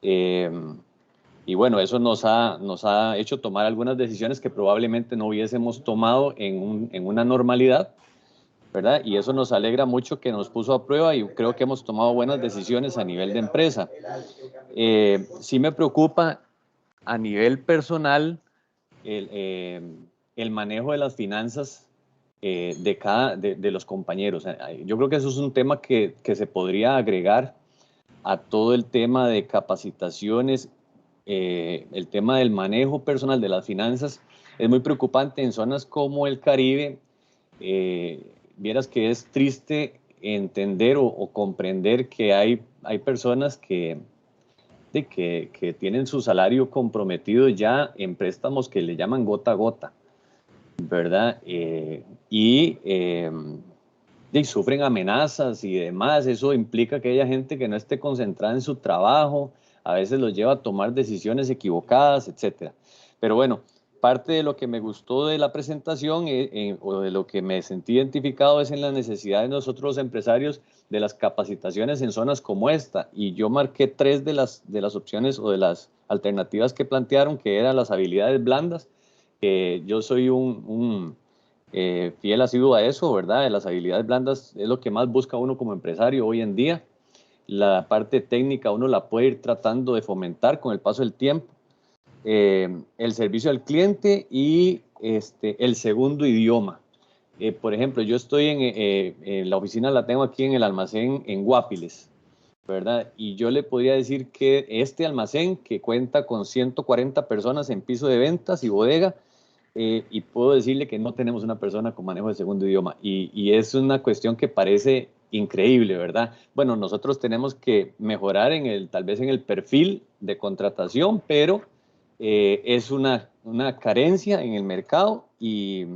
Y bueno, eso nos ha hecho tomar algunas decisiones que probablemente no hubiésemos tomado en una normalidad, ¿verdad? Y eso nos alegra mucho, que nos puso a prueba, y creo que hemos tomado buenas decisiones a nivel de empresa. Sí me preocupa a nivel personal el manejo de las finanzas de los compañeros. Yo creo que eso es un tema que se podría agregar a todo el tema de capacitaciones. El tema del manejo personal de las finanzas es muy preocupante en zonas como el Caribe. Vieras que es triste entender o comprender que hay personas que tienen su salario comprometido ya en préstamos que le llaman gota a gota, ¿verdad? Y sufren amenazas y demás. Eso implica que haya gente que no esté concentrada en su trabajo, a veces los lleva a tomar decisiones equivocadas, etc. Pero bueno, parte de lo que me gustó de la presentación o de lo que me sentí identificado es en la necesidad de nosotros los empresarios de las capacitaciones en zonas como esta, y yo marqué 3 de las opciones o de las alternativas que plantearon, que eran las habilidades blandas. Yo soy un fiel asiduo a eso, ¿verdad? De las habilidades blandas es lo que más busca uno como empresario hoy en día. La parte técnica uno la puede ir tratando de fomentar con el paso del tiempo. El servicio al cliente y el segundo idioma. Por ejemplo, yo estoy en la oficina, la tengo aquí en el almacén en Guapiles, ¿verdad? Y yo le podría decir que este almacén, que cuenta con 140 personas en piso de ventas y bodega, y puedo decirle que no tenemos una persona con manejo de segundo idioma, y es una cuestión que parece increíble, ¿verdad? Bueno, nosotros tenemos que mejorar tal vez en el perfil de contratación, pero es una carencia en el mercado y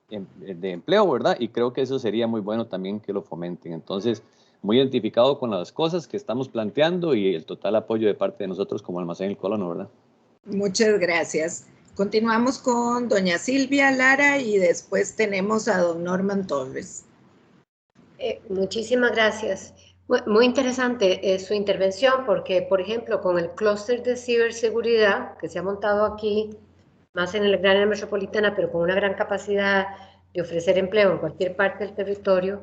de empleo, ¿verdad? Y creo que eso sería muy bueno también que lo fomenten. Entonces, muy identificado con las cosas que estamos planteando y el total apoyo de parte de nosotros como Almacén El Colono, ¿verdad? Muchas gracias. Continuamos con doña Silvia Lara y después tenemos a don Norman Torres. Muchísimas gracias. Muy interesante su intervención, porque, por ejemplo, con el clúster de ciberseguridad que se ha montado aquí, más en la gran área metropolitana, pero con una gran capacidad de ofrecer empleo en cualquier parte del territorio,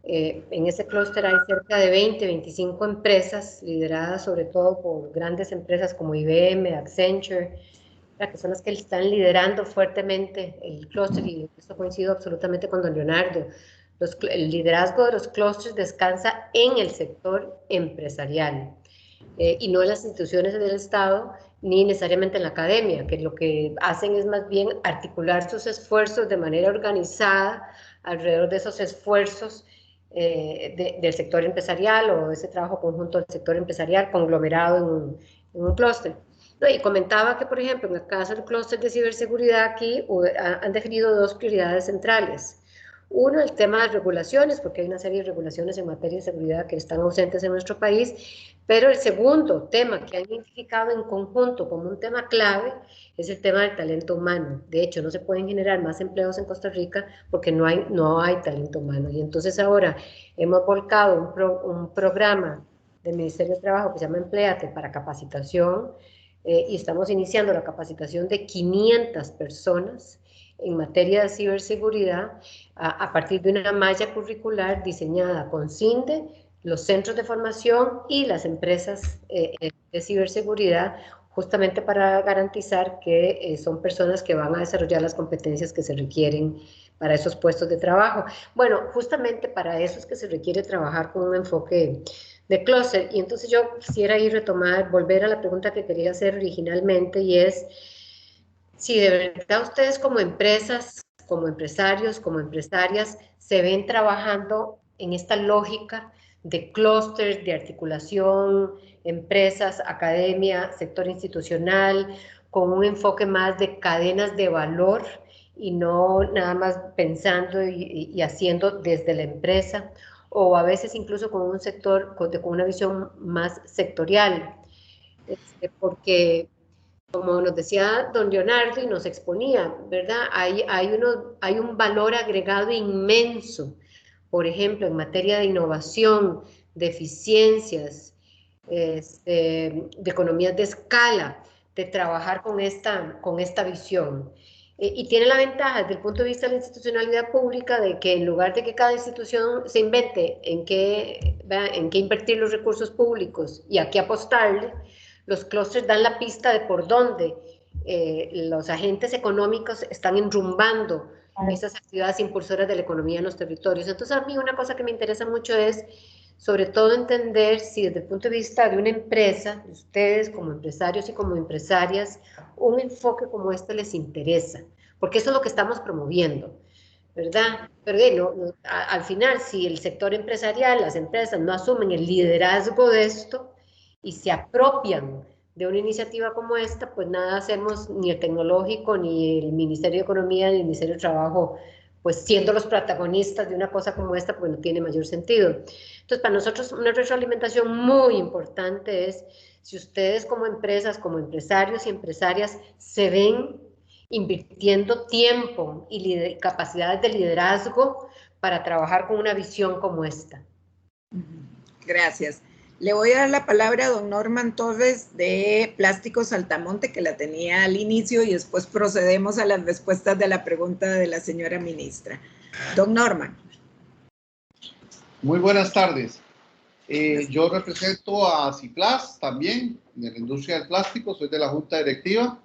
en ese clúster hay cerca de 20, 25 empresas lideradas sobre todo por grandes empresas como IBM, Accenture, que son las que están liderando fuertemente el clúster, y esto coincido absolutamente con don Leonardo. El liderazgo de los clústeres descansa en el sector empresarial y no en las instituciones del Estado ni necesariamente en la academia, que lo que hacen es más bien articular sus esfuerzos de manera organizada alrededor de esos esfuerzos del sector empresarial, o ese trabajo conjunto del sector empresarial conglomerado en un clúster. Y comentaba que, por ejemplo, en el caso del clúster de ciberseguridad aquí han definido 2 prioridades centrales. Uno, el tema de regulaciones, porque hay una serie de regulaciones en materia de seguridad que están ausentes en nuestro país, pero el segundo tema que han identificado en conjunto como un tema clave es el tema del talento humano. De hecho, no se pueden generar más empleos en Costa Rica porque no hay talento humano. Y entonces ahora hemos volcado un programa del Ministerio de Trabajo que se llama Empléate para capacitación, y estamos iniciando la capacitación de 500 personas en materia de ciberseguridad a partir de una malla curricular diseñada con CINDE, los centros de formación y las empresas de ciberseguridad, justamente para garantizar que son personas que van a desarrollar las competencias que se requieren para esos puestos de trabajo. Bueno, justamente para eso es que se requiere trabajar con un enfoque de clúster. Y entonces yo quisiera volver a la pregunta que quería hacer originalmente, y es si de verdad ustedes como empresas, como empresarios, como empresarias, se ven trabajando en esta lógica de clústeres, de articulación, empresas, academia, sector institucional, con un enfoque más de cadenas de valor y no nada más pensando y haciendo desde la empresa, o a veces incluso con un sector, con una visión más sectorial, porque como nos decía don Leonardo y nos exponía, ¿verdad? Hay un valor agregado inmenso, por ejemplo, en materia de innovación, de eficiencias, de economías de escala, de trabajar con esta visión. Y tiene la ventaja desde el punto de vista de la institucionalidad pública de que en lugar de que cada institución se invente en qué invertir los recursos públicos y a qué apostarle, los clústeres dan la pista de por dónde los agentes económicos están enrumbando esas actividades impulsoras de la economía en los territorios. Entonces, a mí una cosa que me interesa mucho es, sobre todo, entender si desde el punto de vista de una empresa, de ustedes como empresarios y como empresarias, un enfoque como este les interesa, porque eso es lo que estamos promoviendo, ¿verdad? Pero al final, si el sector empresarial, las empresas no asumen el liderazgo de esto y se apropian de una iniciativa como esta, pues nada hacemos, ni el tecnológico, ni el Ministerio de Economía, ni el Ministerio de Trabajo, pues siendo los protagonistas de una cosa como esta, pues no tiene mayor sentido. Entonces, para nosotros una retroalimentación muy importante es si ustedes como empresas, como empresarios y empresarias se ven invirtiendo tiempo y capacidades de liderazgo para trabajar con una visión como esta. Gracias. Le voy a dar la palabra a don Norman Torres de Plásticos Altamonte, que la tenía al inicio, y después procedemos a las respuestas de la pregunta de la señora ministra. Don Norman. Muy buenas tardes. Yo represento a CIPLAS también, de la industria del plástico, soy de la junta directiva,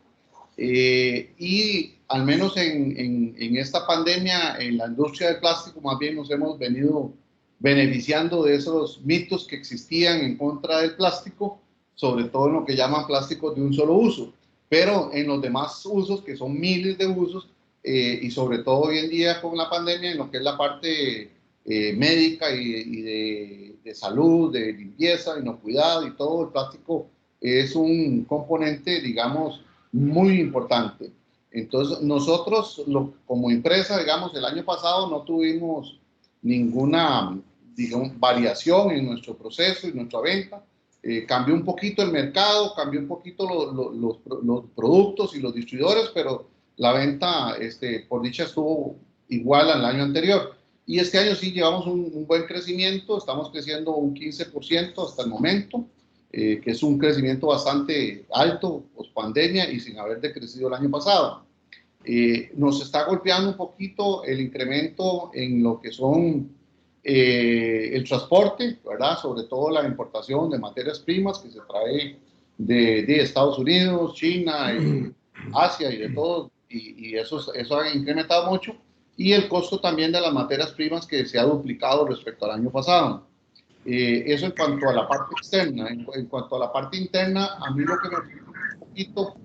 y al menos en esta pandemia, en la industria del plástico, más bien nos hemos venido beneficiando de esos mitos que existían en contra del plástico, sobre todo en lo que llaman plásticos de un solo uso, pero en los demás usos, que son miles de usos, y sobre todo hoy en día con la pandemia, en lo que es la parte médica y de salud, de limpieza, inocuidad y todo, el plástico es un componente, digamos, muy importante. Entonces, nosotros como empresa, digamos, el año pasado no tuvimos ninguna, digamos, variación en nuestro proceso y nuestra venta. Cambió un poquito el mercado, cambió un poquito los productos y los distribuidores, pero la venta, por dicha, estuvo igual al año anterior. Y este año sí llevamos un buen crecimiento, estamos creciendo un 15% hasta el momento, que es un crecimiento bastante alto, post pandemia y sin haber decrecido el año pasado. Nos está golpeando un poquito el incremento en lo que son el transporte, ¿verdad? Sobre todo la importación de materias primas que se trae de Estados Unidos, China, Asia y de todo, y eso ha incrementado mucho, y el costo también de las materias primas que se ha duplicado respecto al año pasado. Eso en cuanto a la parte externa. En cuanto a la parte interna, a mí lo que me preocupa un poquito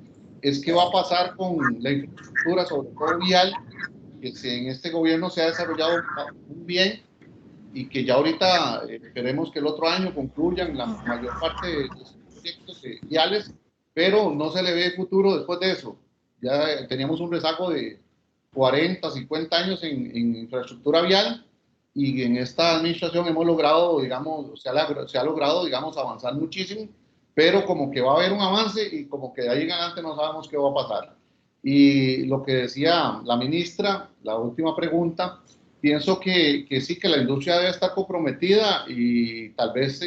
es qué va a pasar con la infraestructura, sobre todo vial, que en este gobierno se ha desarrollado muy bien y que ya ahorita esperemos que el otro año concluyan la mayor parte de los proyectos viales, pero no se le ve futuro después de eso. Ya teníamos un rezago de 40, 50 años en infraestructura vial, y en esta administración hemos logrado, digamos, se ha logrado, digamos, avanzar muchísimo, pero como que va a haber un avance y como que de ahí en adelante no sabemos qué va a pasar. Y lo que decía la ministra, la última pregunta, pienso que sí, que la industria debe estar comprometida, y tal vez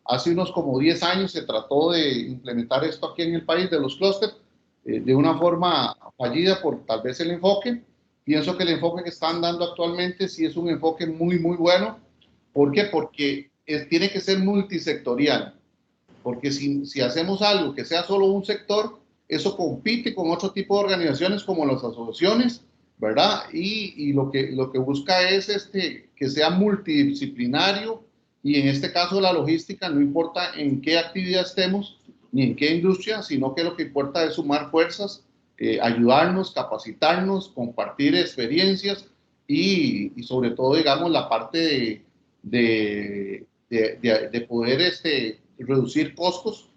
hace unos como 10 años se trató de implementar esto aquí en el país, de los clústeres, de una forma fallida por tal vez el enfoque. Pienso que el enfoque que están dando actualmente sí es un enfoque muy, muy bueno. ¿Por qué? Porque tiene que ser multisectorial, porque si hacemos algo que sea solo un sector, eso compite con otro tipo de organizaciones como las asociaciones, ¿verdad? Y lo que busca es que sea multidisciplinario, y en este caso la logística, no importa en qué actividad estemos, ni en qué industria, sino que lo que importa es sumar fuerzas, ayudarnos, capacitarnos, compartir experiencias y sobre todo, digamos, la parte de poder reducir costos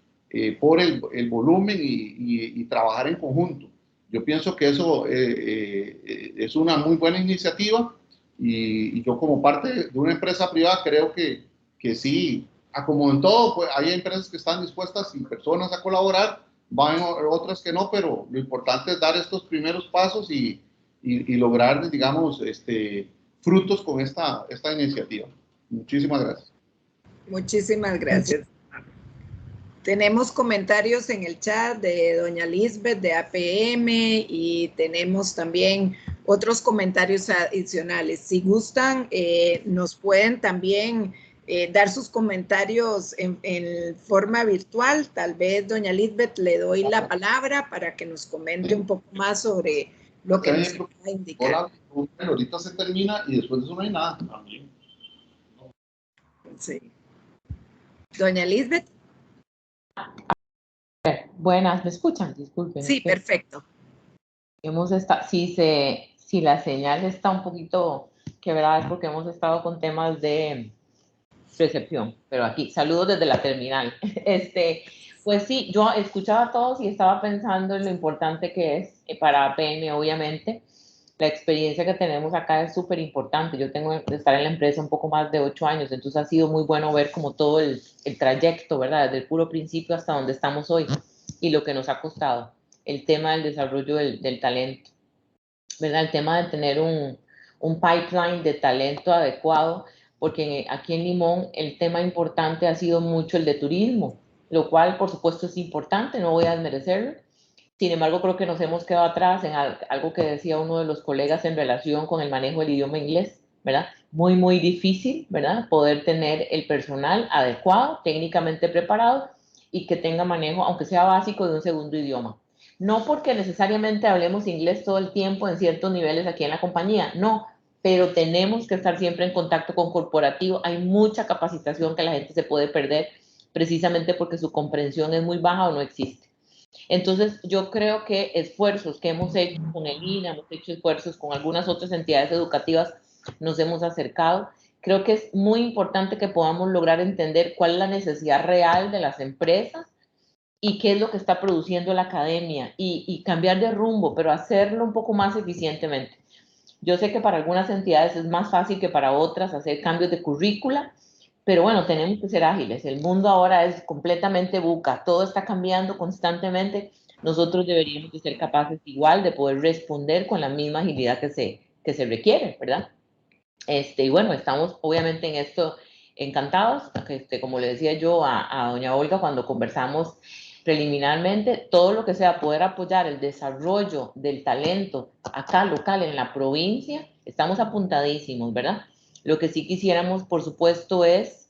por el volumen y trabajar en conjunto. Yo pienso que eso es una muy buena iniciativa, y yo como parte de una empresa privada creo que sí, como en todo, pues hay empresas que están dispuestas y personas a colaborar, van otras que no, pero lo importante es dar estos primeros pasos y lograr, digamos, frutos con esta iniciativa. Muchísimas gracias. Muchísimas gracias. Tenemos comentarios en el chat de doña Lisbeth de APM y tenemos también otros comentarios adicionales. Si gustan, nos pueden también dar sus comentarios en forma virtual. Tal vez, doña Lisbeth, le doy la palabra para que nos comente un poco más sobre lo que nos va a indicar. Ahorita se termina y después de eso no hay nada también. Sí. Doña Lisbeth. Buenas, ¿me escuchan? Disculpen. Sí, perfecto. Si la señal está un poquito quebrada es porque hemos estado con temas de recepción, pero aquí, saludos desde la terminal. Pues sí, yo escuchaba a todos y estaba pensando en lo importante que es para APM, obviamente. La experiencia que tenemos acá es súper importante. Yo tengo de estar en la empresa un poco más de 8 años, entonces ha sido muy bueno ver como todo el trayecto, ¿verdad? Desde el puro principio hasta donde estamos hoy y lo que nos ha costado. El tema del desarrollo del talento, ¿verdad? El tema de tener un pipeline de talento adecuado, porque aquí en Limón el tema importante ha sido mucho el de turismo, lo cual por supuesto es importante, no voy a desmerecerlo. Sin embargo, creo que nos hemos quedado atrás en algo que decía uno de los colegas en relación con el manejo del idioma inglés, ¿verdad? Muy, muy difícil, ¿verdad? Poder tener el personal adecuado, técnicamente preparado y que tenga manejo, aunque sea básico, de un segundo idioma. No porque necesariamente hablemos inglés todo el tiempo en ciertos niveles aquí en la compañía, no, pero tenemos que estar siempre en contacto con corporativo. Hay mucha capacitación que la gente se puede perder precisamente porque su comprensión es muy baja o no existe. Entonces, yo creo que esfuerzos que hemos hecho con el INA, hemos hecho esfuerzos con algunas otras entidades educativas, nos hemos acercado. Creo que es muy importante que podamos lograr entender cuál es la necesidad real de las empresas y qué es lo que está produciendo la academia y cambiar de rumbo, pero hacerlo un poco más eficientemente. Yo sé que para algunas entidades es más fácil que para otras hacer cambios de currícula, pero bueno, tenemos que ser ágiles. El mundo ahora es completamente VUCA, todo está cambiando constantemente. Nosotros deberíamos de ser capaces igual de poder responder con la misma agilidad que se requiere, ¿verdad? Y bueno, estamos obviamente en esto encantados. Como le decía yo a doña Olga cuando conversamos preliminarmente, todo lo que sea poder apoyar el desarrollo del talento acá local en la provincia, estamos apuntadísimos, ¿verdad? Lo que sí quisiéramos, por supuesto, es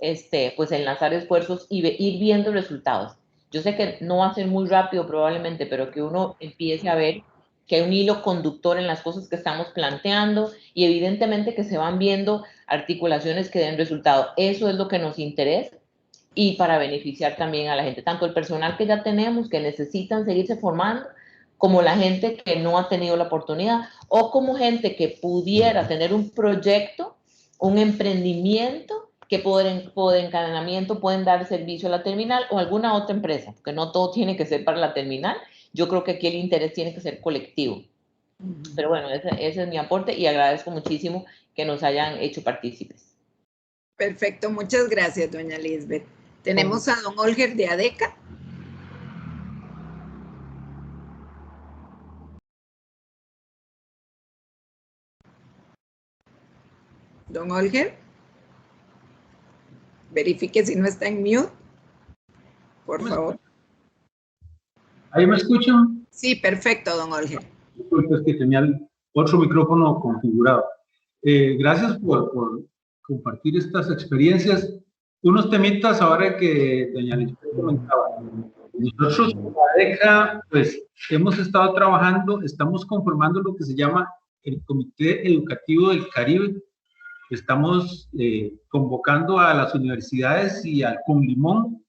pues enlazar esfuerzos y ir viendo resultados. Yo sé que no va a ser muy rápido probablemente, pero que uno empiece a ver que hay un hilo conductor en las cosas que estamos planteando y evidentemente que se van viendo articulaciones que den resultado. Eso es lo que nos interesa y para beneficiar también a la gente, tanto el personal que ya tenemos, que necesitan seguirse formando, como la gente que no ha tenido la oportunidad o como gente que pudiera tener un proyecto, un emprendimiento que por encadenamiento pueden dar servicio a la terminal o alguna otra empresa, porque no todo tiene que ser para la terminal. Yo creo que aquí el interés tiene que ser colectivo. Pero bueno, ese es mi aporte y agradezco muchísimo que nos hayan hecho partícipes. Perfecto, muchas gracias, doña Lisbeth. Tenemos a don Olger de ADECA. Don Olger, verifique si no está en mute, por favor. ¿Ahí me escuchan? Sí, perfecto, don Olger. Disculpe, es que tenía otro micrófono configurado. Gracias por compartir estas experiencias. unos temitas ahora que doña Lisbeth comentaba. Nosotros, ADECA, pues hemos estado trabajando, estamos conformando lo que se llama el Comité Educativo del Caribe. Estamos convocando a las universidades y al CONLIMON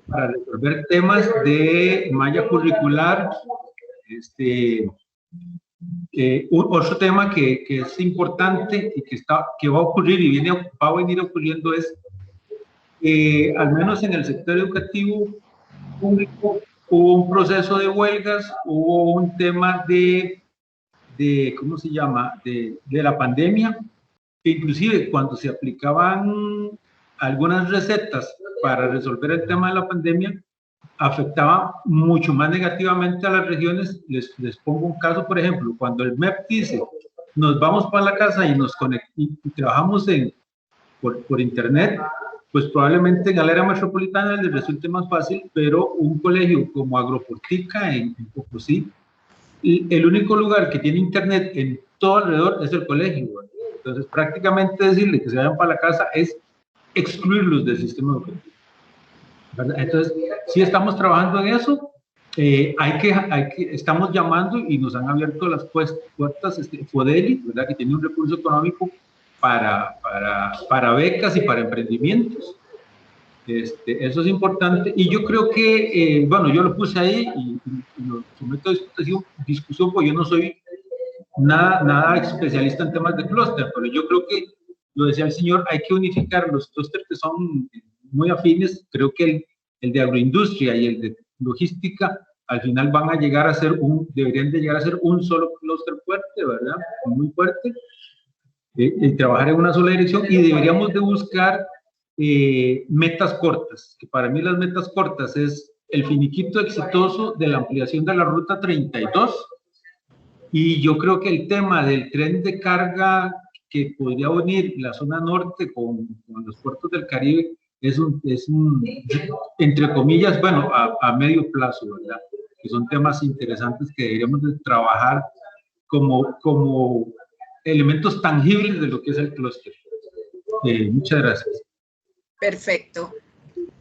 para resolver temas de malla curricular. Otro tema que es importante y que va a ocurrir y va a venir ocurriendo es, al menos en el sector educativo público, hubo un proceso de huelgas, hubo un tema de ¿cómo se llama?, de la pandemia, que inclusive cuando se aplicaban algunas recetas para resolver el tema de la pandemia, afectaba mucho más negativamente a las regiones. Les pongo un caso, por ejemplo, cuando el MEP dice, nos vamos para la casa y nos conectamos y trabajamos por internet, pues probablemente en Galera Metropolitana les resulte más fácil, pero un colegio como Agroportica en Pocosí, el único lugar que tiene internet en todo alrededor es el colegio. Entonces, prácticamente decirle que se vayan para la casa es excluirlos del sistema educativo, ¿verdad? Entonces, sí estamos trabajando en eso. Estamos llamando y nos han abierto las puertas FODELI, ¿verdad?, que tiene un recurso económico para becas y para emprendimientos. Eso es importante, y yo creo que, bueno, yo lo puse ahí y lo someto a discusión, porque yo no soy nada especialista en temas de clúster, pero yo creo que, lo decía el señor, hay que unificar los clústeres que son muy afines. Creo que el de agroindustria y el de logística al final deberían de llegar a ser un solo clúster fuerte, ¿verdad?, muy fuerte, y trabajar en una sola dirección, y deberíamos de buscar metas cortas, que para mí las metas cortas es el finiquito exitoso de la ampliación de la ruta 32, y yo creo que el tema del tren de carga que podría unir la zona norte con los puertos del Caribe es un entre comillas, bueno, a medio plazo, ¿verdad?, que son temas interesantes que deberíamos de trabajar como elementos tangibles de lo que es el clúster. Muchas gracias. Perfecto.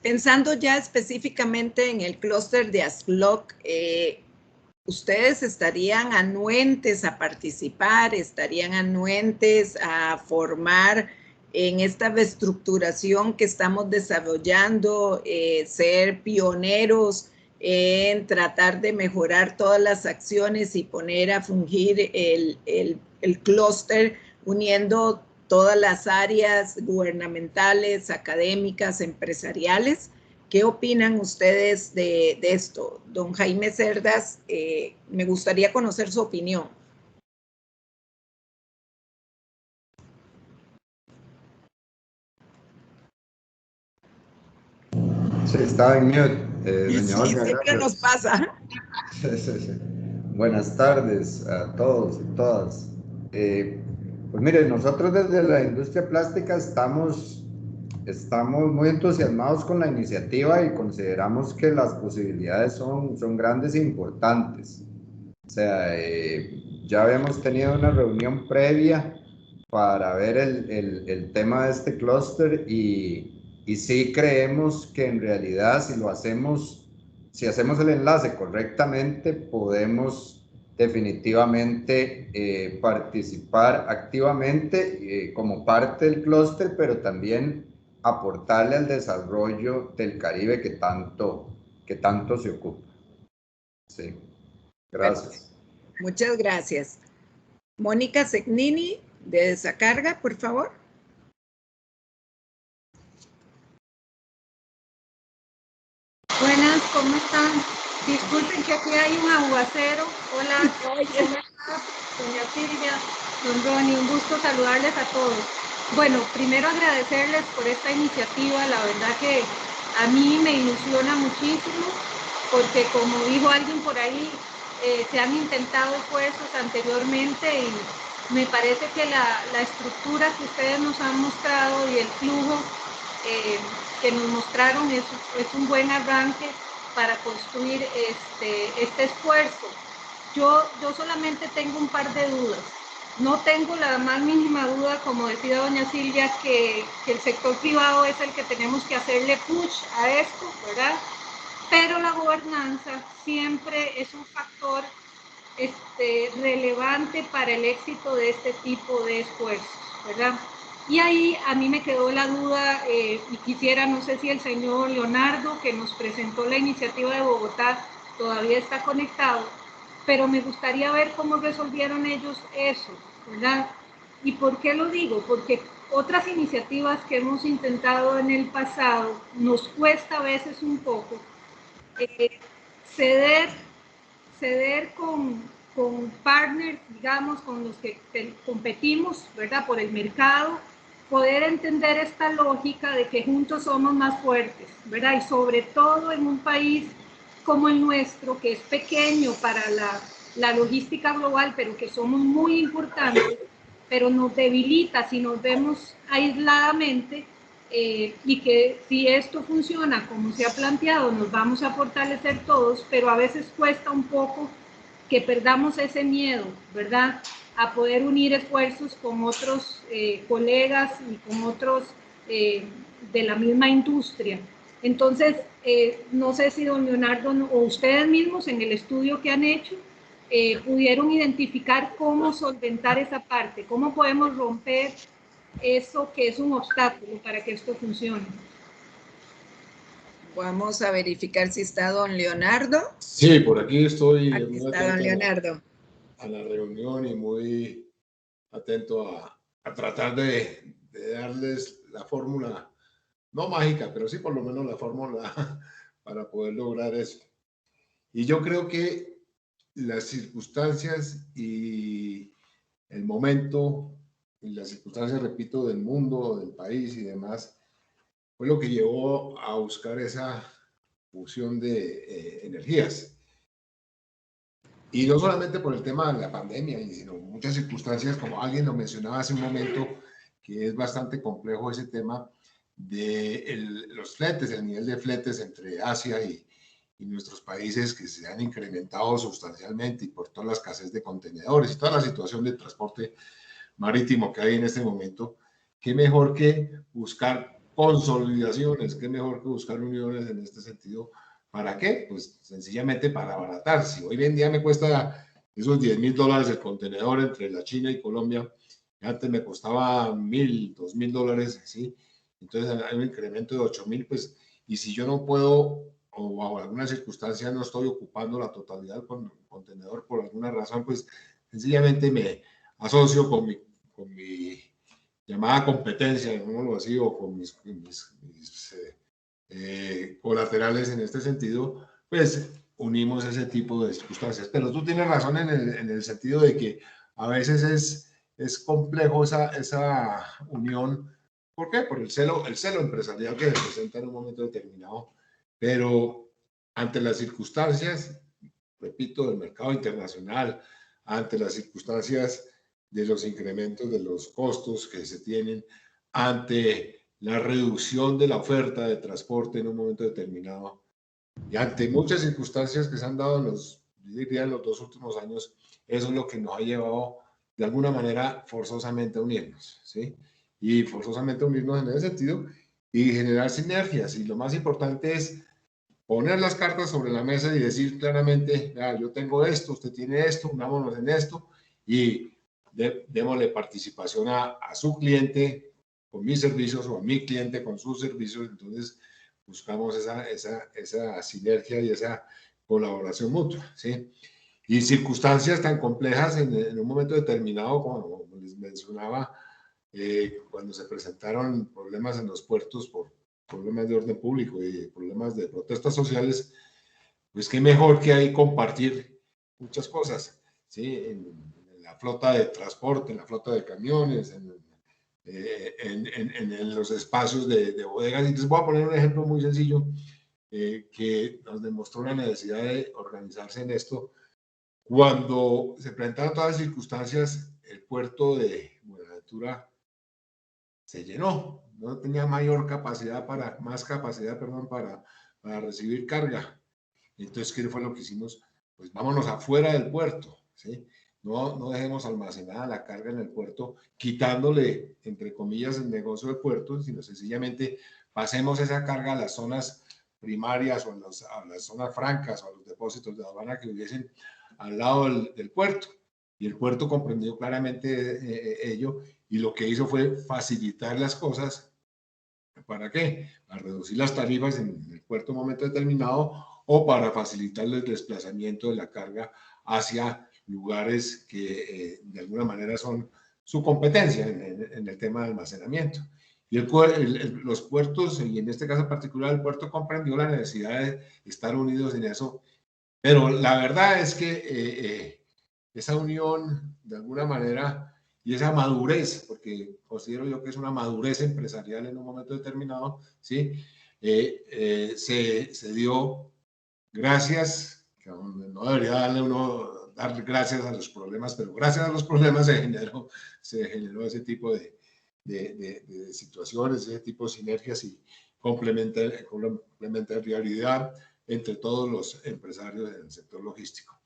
Pensando ya específicamente en el clúster de ASCLOC, ¿ustedes estarían anuentes a participar, estarían anuentes a formar en esta reestructuración que estamos desarrollando, ser pioneros en tratar de mejorar todas las acciones y poner a fungir el clúster uniendo todas las áreas gubernamentales, académicas, empresariales? ¿Qué opinan ustedes de esto? Don Jaime Cerdas, me gustaría conocer su opinión. Sí, estaba en mute, doña Olga. Sí, siempre nos pasa. Sí. Buenas tardes a todos y todas. Pues mire, nosotros desde la industria plástica estamos muy entusiasmados con la iniciativa y consideramos que las posibilidades son grandes e importantes. O sea, ya habíamos tenido una reunión previa para ver el tema de este clúster, y sí creemos que en realidad si hacemos el enlace correctamente, podemos definitivamente participar activamente como parte del clúster, pero también aportarle al desarrollo del Caribe que tanto se ocupa. Sí, gracias. Muchas gracias. Mónica Segnini, de Desacarga, por favor. Buenas, ¿cómo están? Disculpen que aquí hay un aguacero. Hola, ¿cómo estás? Doña Silvia, don Ronnie, un gusto saludarles a todos. Bueno, primero agradecerles por esta iniciativa, la verdad que a mí me ilusiona muchísimo, porque como dijo alguien por ahí, se han intentado esfuerzos anteriormente y me parece que la estructura que ustedes nos han mostrado y el flujo que nos mostraron es un buen arranque para construir este esfuerzo. Yo solamente tengo un par de dudas. no tengo la más mínima duda, como decía doña Silvia, que el sector privado es el que tenemos que hacerle push a esto, ¿verdad? Pero la gobernanza siempre es un factor relevante para el éxito de este tipo de esfuerzos, ¿verdad? Y ahí a mí me quedó la duda y quisiera, no sé si el señor Leonardo, que nos presentó la iniciativa de Bogotá, todavía está conectado, pero me gustaría ver cómo resolvieron ellos eso, ¿verdad? ¿Y por qué lo digo? Porque otras iniciativas que hemos intentado en el pasado nos cuesta a veces un poco ceder con partners, digamos, con los que competimos, ¿verdad? Por el mercado, poder entender esta lógica de que juntos somos más fuertes, ¿verdad? Y sobre todo en un país como el nuestro, que es pequeño para la logística global, pero que somos muy importantes, pero nos debilita si nos vemos aisladamente, y que si esto funciona como se ha planteado, nos vamos a fortalecer todos, pero a veces cuesta un poco que perdamos ese miedo, ¿verdad? A poder unir esfuerzos con otros colegas y con otros de la misma industria. Entonces, no sé si don Leonardo o ustedes mismos en el estudio que han hecho pudieron identificar cómo solventar esa parte, cómo podemos romper eso que es un obstáculo para que esto funcione. Vamos a verificar si está don Leonardo. Sí, por aquí estoy. Aquí está don Leonardo. A la reunión y muy atento a tratar de darles la fórmula, no mágica, pero sí por lo menos la fórmula para poder lograr eso. Y yo creo que las circunstancias y el momento y las circunstancias, repito, del mundo, del país y demás, fue lo que llevó a buscar esa fusión de energías. Y no solamente por el tema de la pandemia, sino muchas circunstancias, como alguien lo mencionaba hace un momento, que es bastante complejo ese tema de los fletes, el nivel de fletes entre Asia y nuestros países que se han incrementado sustancialmente y por toda la escasez de contenedores y toda la situación de transporte marítimo que hay en este momento. Qué mejor que buscar consolidaciones, qué mejor que buscar uniones en este sentido. ¿Para qué? Pues sencillamente para abaratar. Si hoy en día me cuesta esos $10,000 el contenedor entre la China y Colombia, antes me costaba $1,000, $2,000, ¿sí? Entonces hay un incremento de 8,000, pues, y si yo no puedo, o bajo alguna circunstancia no estoy ocupando la totalidad del contenedor por alguna razón, pues sencillamente me asocio con mi llamada competencia, digámoslo así, o con mis colaterales en este sentido, pues unimos ese tipo de circunstancias. Pero tú tienes razón en el sentido de que a veces es complejo esa unión. ¿Por qué? Por el celo empresarial que se presenta en un momento determinado. Pero ante las circunstancias, repito, del mercado internacional, ante las circunstancias de los incrementos de los costos que se tienen, ante la reducción de la oferta de transporte en un momento determinado y ante muchas circunstancias que se han dado en los 2 últimos años, eso es lo que nos ha llevado de alguna manera forzosamente a unirnos, ¿sí? Y forzosamente a unirnos en ese sentido y generar sinergias. Y lo más importante es poner las cartas sobre la mesa y decir claramente, yo tengo esto, usted tiene esto, unámonos en esto y démosle participación a su cliente con mis servicios o a mi cliente con sus servicios. Entonces buscamos esa sinergia y esa colaboración mutua, ¿sí? Y circunstancias tan complejas en un momento determinado, como les mencionaba, cuando se presentaron problemas en los puertos por problemas de orden público y problemas de protestas sociales, pues qué mejor que ahí compartir muchas cosas, ¿sí? En la flota de transporte, en la flota de camiones, en los espacios de bodegas. Y les voy a poner un ejemplo muy sencillo que nos demostró la necesidad de organizarse en esto. Cuando se presentaron todas las circunstancias, el puerto de Buenaventura se llenó, no tenía más capacidad para recibir carga. Entonces, ¿qué fue lo que hicimos? Pues vámonos afuera del puerto, ¿sí? no dejemos almacenada la carga en el puerto, quitándole, entre comillas, el negocio del puerto, sino sencillamente pasemos esa carga a las zonas primarias o a las zonas francas o a los depósitos de aduana que hubiesen al lado del puerto. Y el puerto comprendió claramente ello, y lo que hizo fue facilitar las cosas. ¿Para qué? Para reducir las tarifas en el puerto en un momento determinado o para facilitar el desplazamiento de la carga hacia lugares que de alguna manera son su competencia en el tema de almacenamiento. Y los puertos, y en este caso en particular el puerto, comprendió la necesidad de estar unidos en eso, pero la verdad es que esa unión de alguna manera y esa madurez, porque considero yo que es una madurez empresarial en un momento determinado, ¿sí? Se dio gracias, que no debería dar gracias a los problemas, pero gracias a los problemas se generó ese tipo de situaciones, ese tipo de sinergias y complementariedad entre todos los empresarios del sector logístico.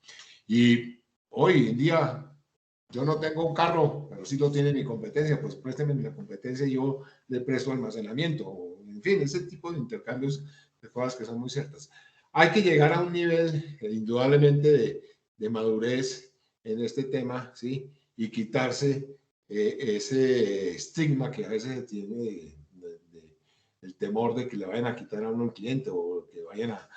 Y hoy en día yo no tengo un carro, pero sí lo tiene mi competencia, pues présteme la competencia y yo le presto almacenamiento, o, en fin, ese tipo de intercambios de cosas que son muy ciertas. Hay que llegar a un nivel, indudablemente, de madurez en este tema, ¿sí? Y quitarse ese estigma que a veces se tiene el temor de que le vayan a quitar a uno un cliente o que vayan a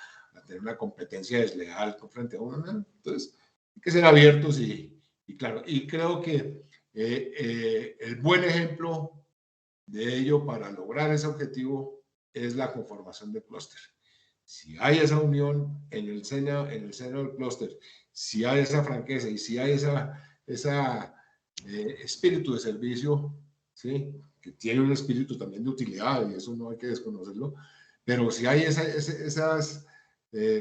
tener una competencia desleal frente a uno, ¿no? Entonces, hay que ser abiertos y claro, y creo que el buen ejemplo de ello para lograr ese objetivo es la conformación del clúster. Si hay esa unión en el seno del clúster, si hay esa franqueza y si hay esa espíritu de servicio, ¿sí? Que tiene un espíritu también de utilidad y eso no hay que desconocerlo, pero si hay esos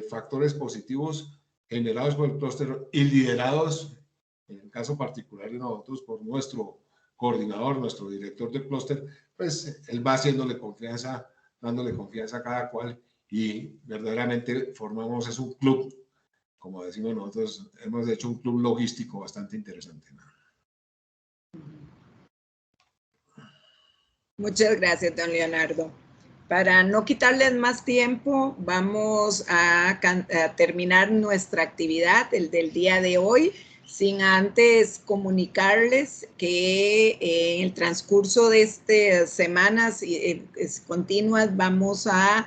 factores positivos generados por el clúster y liderados, en el caso particular de nosotros, por nuestro coordinador, nuestro director del clúster, pues él va haciéndole confianza, dándole confianza a cada cual y verdaderamente formamos es un club, como decimos nosotros, hemos hecho un club logístico bastante interesante, ¿no? Muchas gracias, don Leonardo. Para no quitarles más tiempo, vamos a terminar nuestra actividad, el del día de hoy, sin antes comunicarles que en el transcurso de estas semanas continuas vamos a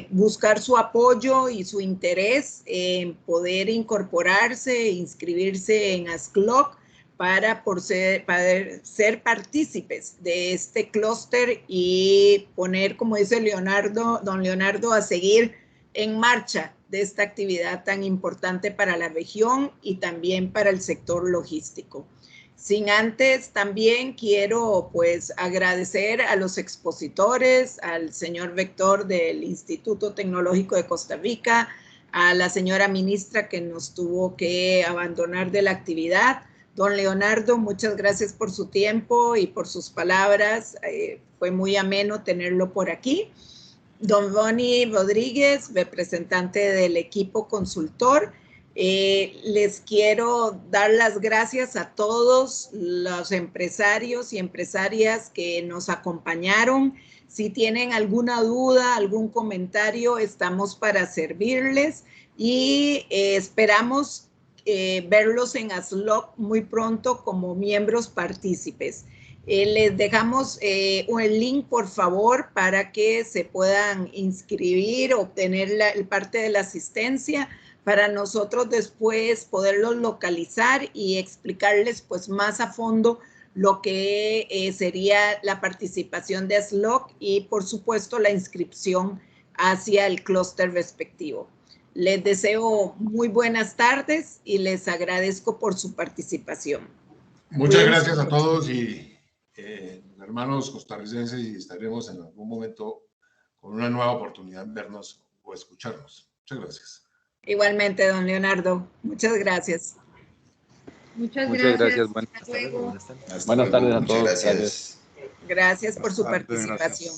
buscar su apoyo y su interés en poder incorporarse e inscribirse en ASCLOC para ser partícipes de este clúster y poner, como dice don Leonardo, a seguir en marcha de esta actividad tan importante para la región y también para el sector logístico. Sin antes, también quiero pues agradecer a los expositores, al señor Vector del Instituto Tecnológico de Costa Rica, a la señora ministra que nos tuvo que abandonar de la actividad. Don Leonardo, muchas gracias por su tiempo y por sus palabras. Fue muy ameno tenerlo por aquí. Don Ronnie Rodríguez, representante del equipo consultor. Les quiero dar las gracias a todos los empresarios y empresarias que nos acompañaron. Si tienen alguna duda, algún comentario, estamos para servirles y esperamos verlos en ASCLOC muy pronto como miembros partícipes. Les dejamos el link, por favor, para que se puedan inscribir, obtener el parte de la asistencia, para nosotros después poderlos localizar y explicarles pues más a fondo lo que sería la participación de ASCLOC y por supuesto la inscripción hacia el clúster respectivo. Les deseo muy buenas tardes y les agradezco por su participación. Muchas gracias a todos y hermanos costarricenses, y estaremos en algún momento con una nueva oportunidad de vernos o escucharnos. Muchas gracias. Igualmente, don Leonardo. Muchas gracias. Muchas gracias. Buenas tardes a todos. Gracias por su participación.